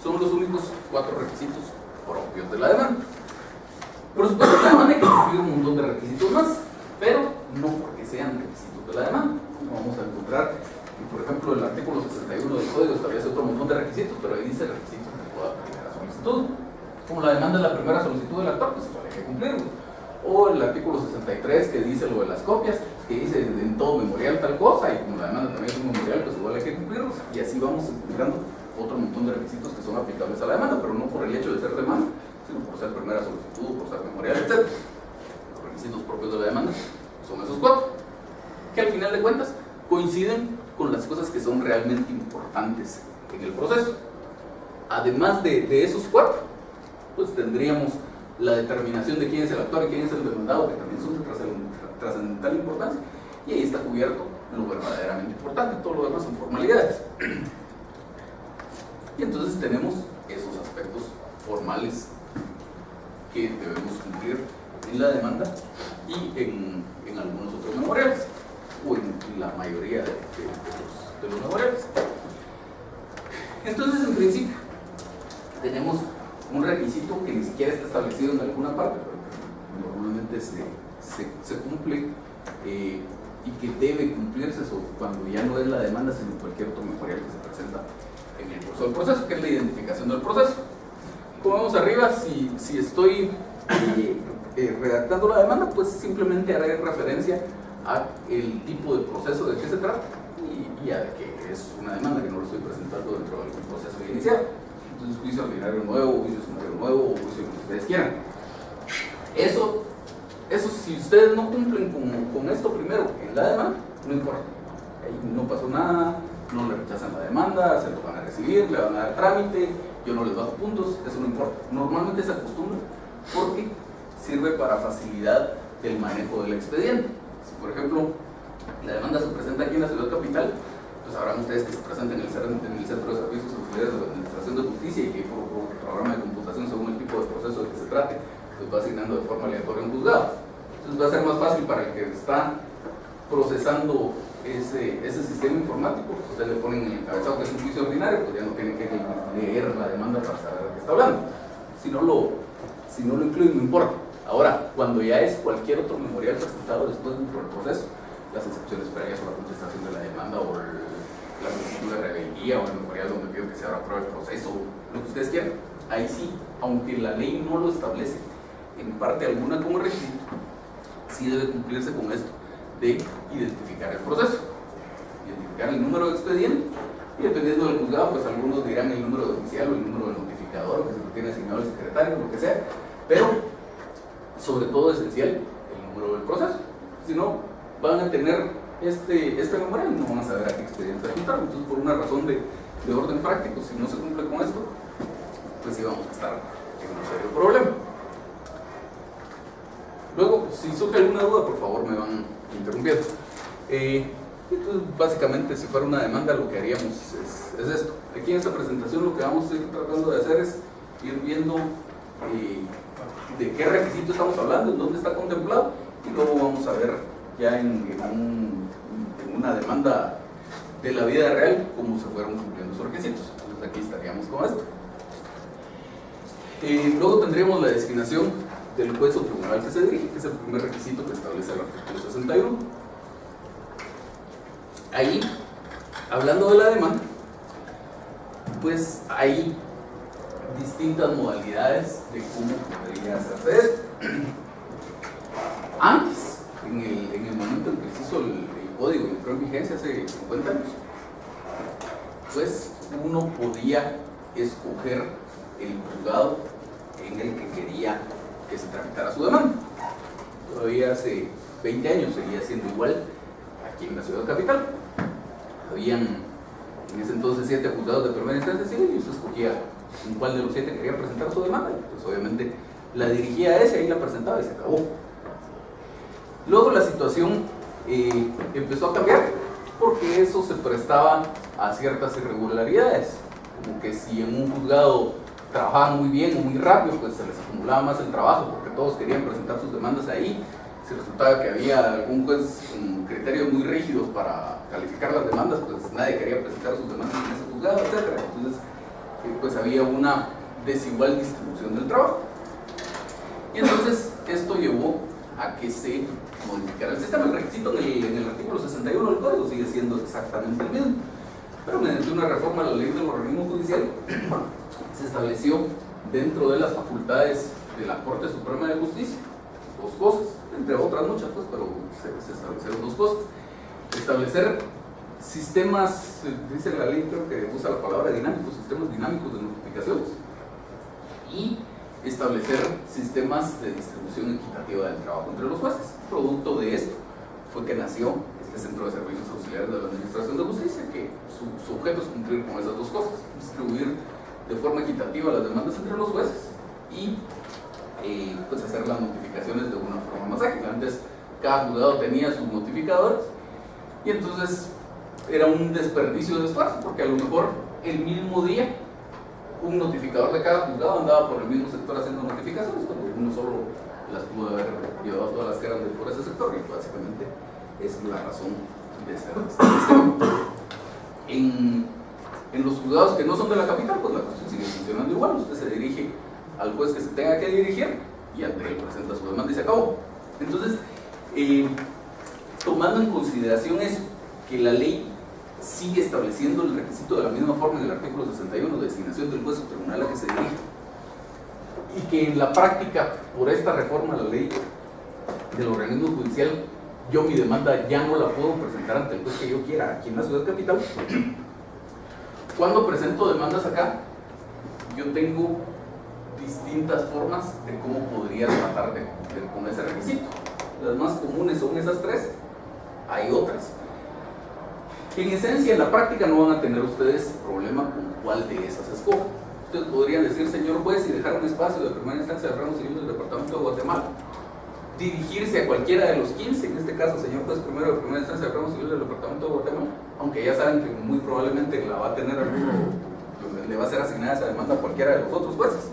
Son los únicos 4 requisitos propios de la demanda. Por supuesto, la demanda hay que cumplir un montón de requisitos más, pero no porque sean requisitos de la demanda. Vamos a encontrar que, por ejemplo, el artículo 61 del Código establece otro montón de requisitos, pero ahí dice requisitos que pueda aplicar a solicitud. Como la demanda es la primera solicitud del actor, pues igual hay que cumplirlos. O el artículo 63 que dice lo de las copias, que dice en todo memorial tal cosa, y como la demanda también es un memorial, pues igual hay que cumplirlos. Y así vamos encontrando otro montón de requisitos que son aplicables a la demanda, pero no por el hecho de ser demanda, sino por ser primera solicitud, por ser memorial, etc. Los requisitos propios de la demanda son esos 4, que al final de cuentas coinciden con las cosas que son realmente importantes en el proceso. Además de esos 4, pues tendríamos la determinación de quién es el actor y quién es el demandado, que también son de trascendental importancia, y ahí está cubierto lo verdaderamente importante, todo lo demás son formalidades. Y entonces tenemos esos aspectos formales que debemos cumplir en la demanda y en algunos otros memoriales, o en la mayoría de los memoriales. Entonces, en principio, tenemos un requisito que ni siquiera está establecido en alguna parte, pero que normalmente se cumple y que debe cumplirse cuando ya no es la demanda, sino cualquier otro memorial que se presenta en el curso del proceso, que es la identificación del proceso. Como vemos arriba, si estoy redactando la demanda, pues simplemente haré referencia a el tipo de proceso de que se trata y a que es una demanda, que no lo estoy presentando dentro de algún proceso inicial. Entonces, juicio ordinario nuevo, juicio sumario nuevo, o juicio que ustedes quieran. Eso si ustedes no cumplen con esto primero en la demanda, no importa. Ahí no pasó nada, no le rechazan la demanda, se lo van a recibir, le van a dar trámite, yo no les bajo puntos, eso no importa. Normalmente se acostumbra porque sirve para facilidad del manejo del expediente. Si, por ejemplo, la demanda se presenta aquí en la ciudad capital, pues sabrán ustedes que se presenta en el Centro de Servicios Auxiliares de la Administración de Justicia y que por programa de computación, según el tipo de proceso de que se trate, pues va asignando de forma aleatoria un juzgado. Entonces va a ser más fácil para el que está procesando ese sistema informático. Si ustedes le ponen en el encabezado que es un juicio ordinario, pues ya no tienen que leer la demanda para saber de qué está hablando. Si no lo incluyen, no importa. Ahora, cuando ya es cualquier otro memorial presentado después dentro del proceso, las excepciones previas o la contestación de la demanda o la solicitud de rebeldía o el memorial donde pido que se abra prueba el proceso, lo que ustedes quieran, ahí sí, aunque la ley no lo establece en parte alguna como requisito, sí debe cumplirse con esto de identificar el proceso, identificar el número de expediente, y dependiendo del juzgado, pues algunos dirán el número de oficial o el número de notificador que se lo tiene asignado el secretario, lo que sea, pero sobre todo esencial el número del proceso. Si no, van a tener este memorial y no van a saber a qué expediente apuntar. Entonces, por una razón de orden práctico, si no se cumple con esto, pues sí vamos a estar en un serio problema. Luego, si surge alguna duda, por favor me van interrumpiendo. Entonces, básicamente, si fuera una demanda, lo que haríamos es esto. Aquí en esta presentación lo que vamos a ir tratando de hacer es ir viendo de qué requisito estamos hablando, en dónde está contemplado, y luego vamos a ver ya en una demanda de la vida real cómo se fueron cumpliendo esos requisitos. Entonces aquí estaríamos con esto. Luego tendríamos la designación del juez o tribunal que se dirige, que es el primer requisito que establece el artículo 61. Ahí, hablando de la demanda, pues hay distintas modalidades de cómo podría hacerse esto. Antes, en el momento en que se hizo el código y entró en vigencia hace 50 años, pues uno podía escoger el juzgado en el que quería que se tramitara su demanda. Todavía hace 20 años seguía siendo igual aquí en la ciudad capital. Habían en ese entonces 7 juzgados de primera instancia civil y usted escogía en cuál de los 7 quería presentar su demanda. Pues obviamente la dirigía a ese, ahí la presentaba y se acabó. Luego la situación empezó a cambiar porque eso se prestaba a ciertas irregularidades, como que si en un juzgado trabajaban muy bien o muy rápido, pues se les acumulaba más el trabajo porque todos querían presentar sus demandas ahí. Si resultaba que había algún juez con criterios muy rígidos para calificar las demandas, pues nadie quería presentar sus demandas en ese juzgado, etc. Entonces, pues había una desigual distribución del trabajo. Y entonces esto llevó a que se modificara el sistema. El requisito en el artículo 61 del Código sigue siendo exactamente el mismo, pero mediante una reforma a la ley del organismo judicial se estableció dentro de las facultades de la Corte Suprema de Justicia dos cosas, entre otras muchas, pues, pero se establecieron dos cosas. Establecer sistemas, dice la ley, creo que usa la palabra dinámicos, sistemas dinámicos de notificaciones, y establecer sistemas de distribución equitativa del trabajo entre los jueces. Producto de esto fue que nació este Centro de Servicios Auxiliares de la Administración de Justicia, que su objeto es cumplir con esas dos cosas: distribuir de forma equitativa las demandas entre los jueces y pues hacer las notificaciones de una forma más ágil. Antes cada juzgado tenía sus notificadores y entonces era un desperdicio de esfuerzo, porque a lo mejor el mismo día un notificador de cada juzgado andaba por el mismo sector haciendo notificaciones, cuando uno solo las pudo haber llevado todas las que eran por ese sector, y básicamente es la razón de ser este sistema. En los juzgados que no son de la capital, pues la cuestión sigue funcionando igual. Usted se dirige al juez que se tenga que dirigir y ante él presenta su demanda y se acabó. Entonces, tomando en consideración eso, que la ley sigue estableciendo el requisito de la misma forma en el artículo 61, de designación del juez o tribunal a que se dirige, y que en la práctica, por esta reforma a la ley del organismo judicial, yo mi demanda ya no la puedo presentar ante el juez que yo quiera aquí en la ciudad capital. Cuando presento demandas acá, yo tengo distintas formas de cómo podría tratar con ese requisito. Las más comunes son esas tres, hay otras. En esencia, en la práctica no van a tener ustedes problema con cuál de esas escogen. Ustedes podrían decir, señor juez, y dejar un espacio de primera instancia del ramo civil del Departamento de Guatemala, dirigirse a cualquiera de los 15, en este caso, señor juez primero de primera instancia del ramo civil del Departamento de Guatemala, aunque ya saben que muy probablemente la va a tener alguno, le va a ser asignada esa demanda a cualquiera de los otros jueces.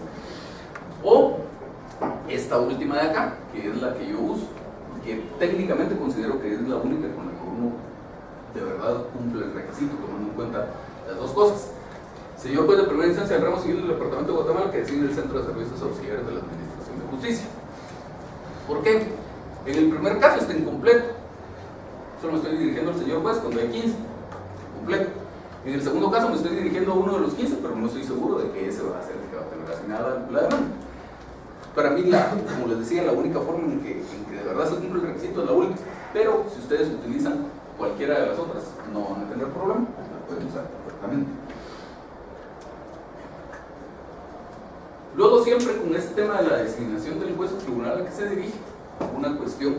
O esta última de acá, que es la que yo uso, que técnicamente considero que es la única con la que uno de verdad cumple el requisito, tomando en cuenta las dos cosas. Señor juez de primera instancia del ramo civil del Departamento de Guatemala, que designe el Centro de Servicios Auxiliares de la Administración de Justicia. ¿Por qué? En el primer caso está incompleto. Solo me estoy dirigiendo al señor juez cuando hay 15. Completo. En el segundo caso me estoy dirigiendo a uno de los 15, pero no estoy seguro de que ese va a ser el que va a tener asignada la demanda. Para mí, como les decía, la única forma en que de verdad se cumple el requisito es la última. Pero si ustedes utilizan cualquiera de las otras, no van a tener problema, la pueden usar perfectamente. Luego, siempre con este tema de la designación del juez o tribunal al que se dirige, una cuestión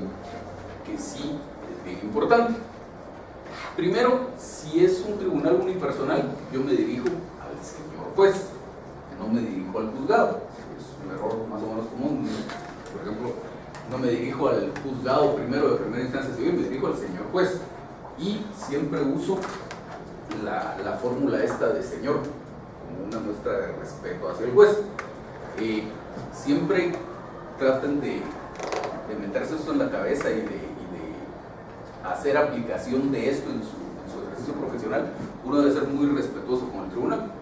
que sí es bien importante. Primero, si es un tribunal unipersonal, yo me dirijo al señor juez, no me dirijo al juzgado. Es un error más o menos común. Por ejemplo, no me dirijo al juzgado primero de primera instancia civil, me dirijo al señor juez. Y siempre uso la fórmula esta de señor como una muestra de respeto hacia el juez. Siempre traten de meterse esto en la cabeza y de hacer aplicación de esto en su ejercicio profesional. Uno debe ser muy respetuoso con el tribunal.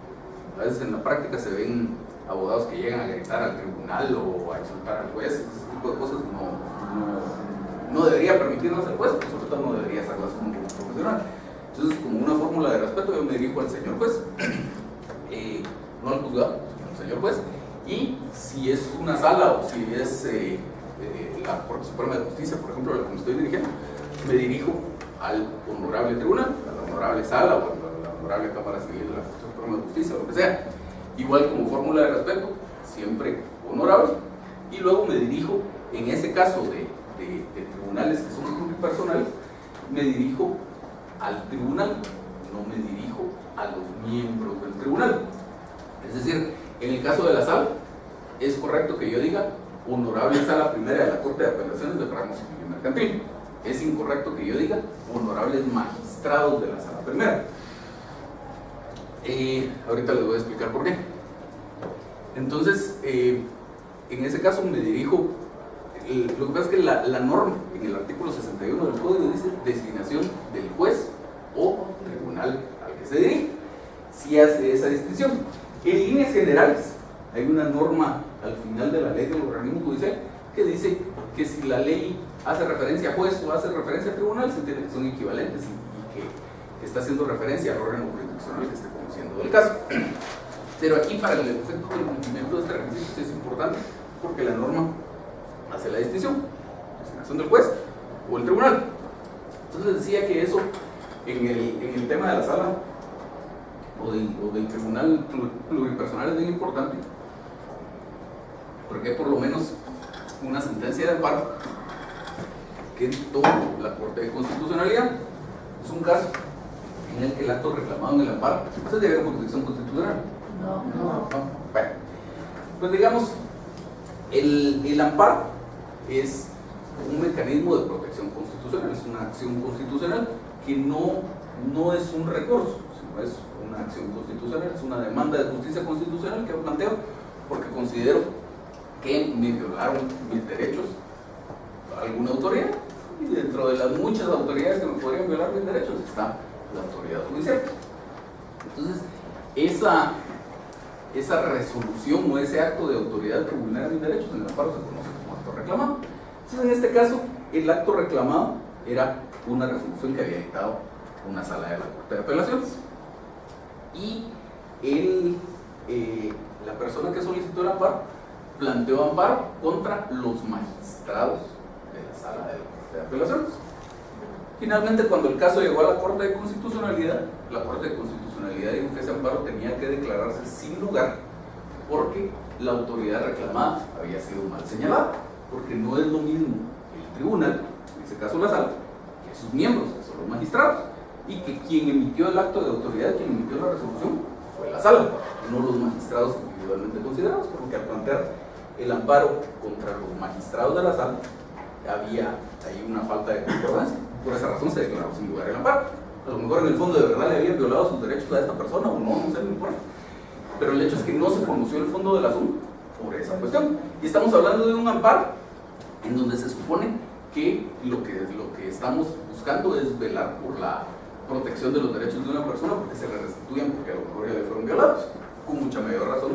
A veces en la práctica se ven abogados que llegan a gritar al tribunal o a insultar al juez. Ese tipo de cosas no debería permitirnos al juez, porque sobre todo no debería hacerlas como profesional. Entonces, como una fórmula de respeto, yo me dirijo al señor juez, no al juzgado, sino al señor juez. Y si es una sala o si es la Corte Suprema de Justicia, por ejemplo, a la que me estoy dirigiendo, me dirijo al honorable tribunal, a la honorable sala o a la honorable Cámara Civil de la Corte Suprema de Justicia, lo que sea. Igual como fórmula de respeto, siempre honorable. Y luego me dirijo, en ese caso de tribunales que son pluripersonales, me dirijo al tribunal, no me dirijo a los miembros del tribunal. Es decir, en el caso de la sala, es correcto que yo diga honorable sala primera de la Corte de Apelaciones del Ramo Civil y Mercantil. es incorrecto que yo diga honorables magistrados de la sala primera. Ahorita les voy a explicar por qué. Entonces, en ese caso me dirijo, lo que pasa es que la norma en el artículo 61 del código dice designación del juez o tribunal al que se dirige. Si hace esa distinción. En líneas generales, hay una norma al final de la ley del organismo judicial que dice que si la ley hace referencia a juez o hace referencia a tribunal, se entiende que son equivalentes y que está haciendo referencia al órgano jurisdiccional que esté conociendo del caso. Pero aquí, para el efecto del cumplimiento de este requisito, sí es importante porque la norma hace la distinción: designación del juez o el tribunal. Entonces decía que eso en el tema de la sala o del tribunal pluripersonal es bien importante, porque hay por lo menos una sentencia de amparo que dictó la Corte de Constitucionalidad. Es un caso en el que el acto reclamado en el amparo, ¿usted debe haber protección constitucional? No. Bueno, pues digamos, el amparo es un mecanismo de protección constitucional, es una acción constitucional que no es un recurso, sino es una acción constitucional, es una demanda de justicia constitucional que planteo porque considero que me violaron mis derechos alguna autoridad, y dentro de las muchas autoridades que me podrían violar mis derechos está la autoridad judicial. Entonces, esa resolución o ese acto de autoridad que vulnera mis derechos en el amparo se conoce como acto reclamado. Entonces, en este caso, el acto reclamado era una resolución que había dictado una sala de la Corte de Apelaciones, y la persona que solicitó el amparo planteó amparo contra los magistrados de la sala de la Corte de Apelaciones. Finalmente, cuando el caso llegó a la Corte de Constitucionalidad, la Corte de Constitucionalidad dijo que ese amparo tenía que declararse sin lugar porque la autoridad reclamada había sido mal señalada, porque no es lo mismo el tribunal, en ese caso la sala, que sus miembros, que son los magistrados, y que quien emitió el acto de autoridad, quien emitió la resolución, fue la sala, no los magistrados individualmente considerados, porque al plantear el amparo contra los magistrados de la sala había ahí una falta de concordancia. Por esa razón se declaró sin lugar el amparo. A lo mejor en el fondo de verdad le habían violado sus derechos a esta persona o no sé, no importa. Pero el hecho es que no se conoció el fondo del asunto por esa cuestión. Y estamos hablando de un amparo en donde se supone que lo que estamos buscando es velar por la protección de los derechos de una persona porque se le restituyen porque a lo mejor ya le fueron violados, con mucha mayor razón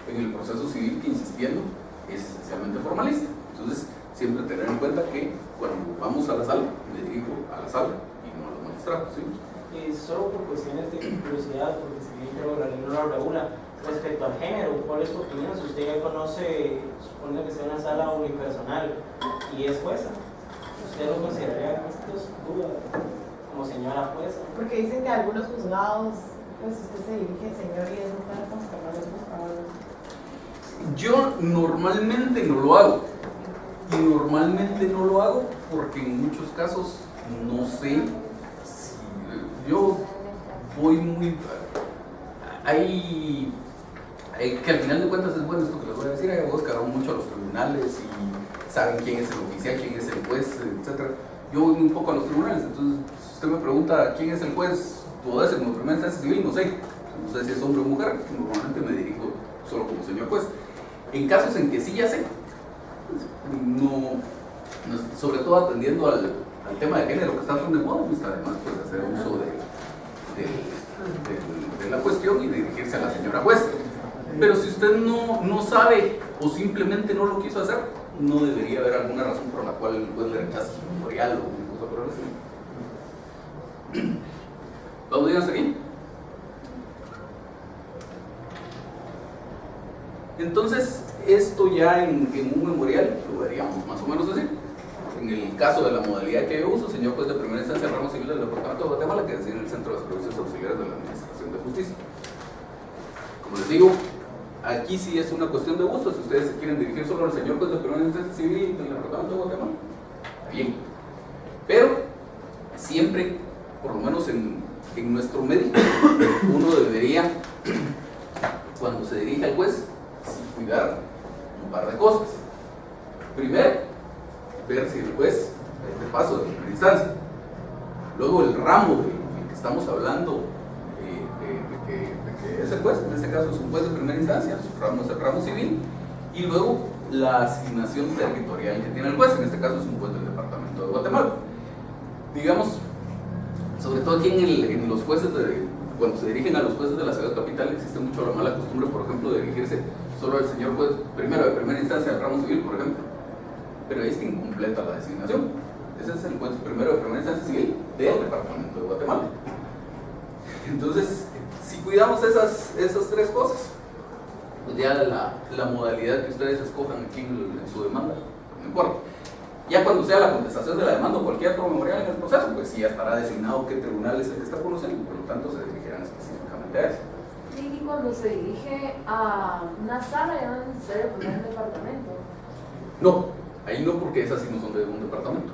en el proceso civil que, insistiendo, es esencialmente formalista. Entonces, siempre tener en cuenta que cuando vamos a la sala, me dirijo a la sala y no a los magistrados, ¿sí? Solo por cuestiones de curiosidad, porque si bien creo que la ley no lo regula, respecto al género, ¿cuál es su opinión? Si usted ya conoce, supone que sea una sala unipersonal y es jueza, ¿usted lo consideraría como señora jueza? Porque dicen que algunos juzgados, pues usted se dirige señor y es mujer con los juzgados. Yo normalmente no lo hago. Y normalmente no lo hago porque en muchos casos no sé si yo voy muy... Hay que al final de cuentas es bueno esto que les voy a decir, hay abogados que van mucho a los tribunales y saben quién es el oficial, quién es el juez, etc. Yo voy muy poco a los tribunales, entonces si usted me pregunta quién es el juez, puedo decir como primera instancia civil, no sé si es hombre o mujer, normalmente me dirijo solo como señor juez. En casos en que sí ya sé, no, sobre todo atendiendo al tema de género que está tan de moda, pues además pues hacer uso de la cuestión y dirigirse a la señora juez. Pero si usted no sabe o simplemente no lo quiso hacer, no debería haber alguna razón por la cual el juez le rechace su memorial o una cosa por el estilo. ¿Vamos bien hasta aquí? Entonces, esto ya en un memorial lo veríamos más o menos así. En el caso de la modalidad que yo uso, señor juez de primera instancia, ramo civil del Departamento de Guatemala, que es en el Centro de Servicios Auxiliares de la Administración de Justicia. Como les digo, aquí sí es una cuestión de gusto. Si ustedes se quieren dirigir solo al señor juez de primera instancia civil del Departamento de Guatemala, bien. Pero siempre, por lo menos en nuestro medio, uno debería, cuando se dirige al juez, cuidar un par de cosas. Primero, ver si el juez, a este paso de primera instancia. Luego el ramo del que estamos hablando, de que es el juez, en este caso es un juez de primera instancia, su ramo es el ramo civil, y luego la asignación territorial que tiene el juez, en este caso es un juez del departamento de Guatemala. Digamos, sobre todo aquí en los jueces, cuando se dirigen a los jueces de la ciudad capital, existe mucho la mala costumbre, por ejemplo, de dirigirse solo al señor juez primero de primera instancia del ramo civil, por ejemplo, pero es incompleta la designación. Ese es el juez primero de primera instancia civil del departamento de Guatemala. Entonces, si cuidamos esas tres cosas, pues ya la modalidad que ustedes escojan aquí en su demanda, no importa. Ya cuando sea la contestación de la demanda o cualquier otro memorial en el proceso, pues sí ya estará designado qué tribunal es el que está conociendo, por lo tanto se dirigirán específicamente a eso. Sí, y cuando se dirige a una sala ya no es necesario poner un departamento. No, ahí no, porque esas sí no son de un departamento.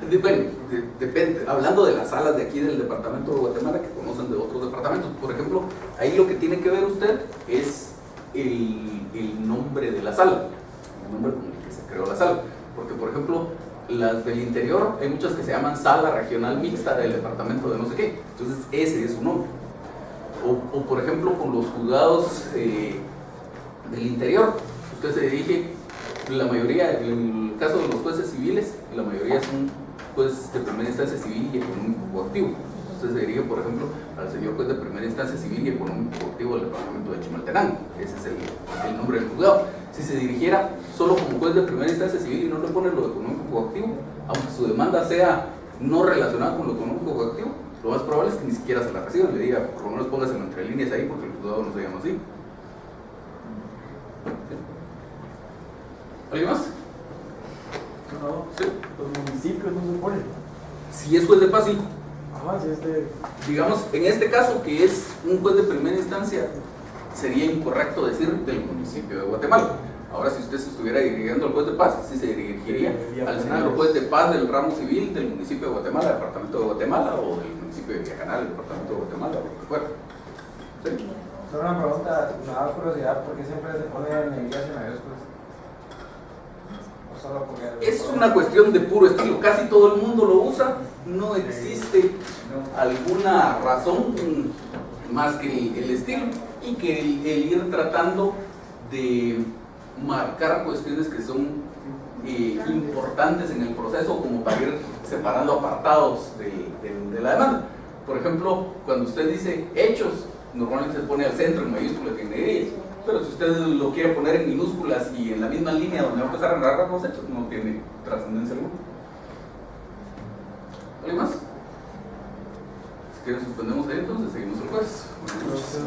Depende, hablando de las salas de aquí del departamento de Guatemala que conocen de otros departamentos, por ejemplo, ahí lo que tiene que ver usted es el nombre de la sala, el nombre con el que se creó la sala. Porque, por ejemplo, las del interior, hay muchas que se llaman Sala Regional Mixta del departamento de no sé qué. Entonces, ese es su nombre. O por ejemplo, con los juzgados del interior, usted se dirige, la mayoría, en el caso de los jueces civiles, la mayoría son jueces de primera instancia civil y económico coactivo. Usted se dirige, por ejemplo, al señor juez de primera instancia civil y económico coactivo del departamento de Chimaltenango. Ese es el nombre del juzgado. Si se dirigiera solo como juez de primera instancia civil y no le pone lo económico coactivo, aunque su demanda sea no relacionada con lo económico coactivo, lo más probable es que ni siquiera se la reciban. Le diga, por lo menos póngaselo entre líneas ahí porque el juzgado no se llama así. ¿Alguien más? No, ¿Sí? los municipios no se ponen. Si es juez de paz, sí. Ajá, si es de... Digamos, en este caso, que es un juez de primera instancia, sería incorrecto decir del municipio de Guatemala. Ahora, si usted se estuviera dirigiendo al juez de paz, sí se dirigiría al señor juez de paz del ramo civil del municipio de Guatemala, departamento de Guatemala, o del municipio de Villacanal, departamento de Guatemala, o lo que fuera. ¿Sí? Solo una pregunta, me da curiosidad, ¿por qué siempre se pone en inglés y en mayúsculas? ¿O solo porque...? Es una cuestión de puro estilo, casi todo el mundo lo usa, no existe alguna razón más que el estilo y que el ir tratando de marcar cuestiones que son importantes en el proceso, como para ir separando apartados de la demanda. Por ejemplo, cuando usted dice hechos, normalmente se pone al centro en mayúsculas y en negrillas, pero si usted lo quiere poner en minúsculas y en la misma línea donde va a empezar a narrar los hechos, no tiene trascendencia alguna. ¿Alguien más? Si quieren suspendemos ahí, entonces seguimos el juez. Buenas noches.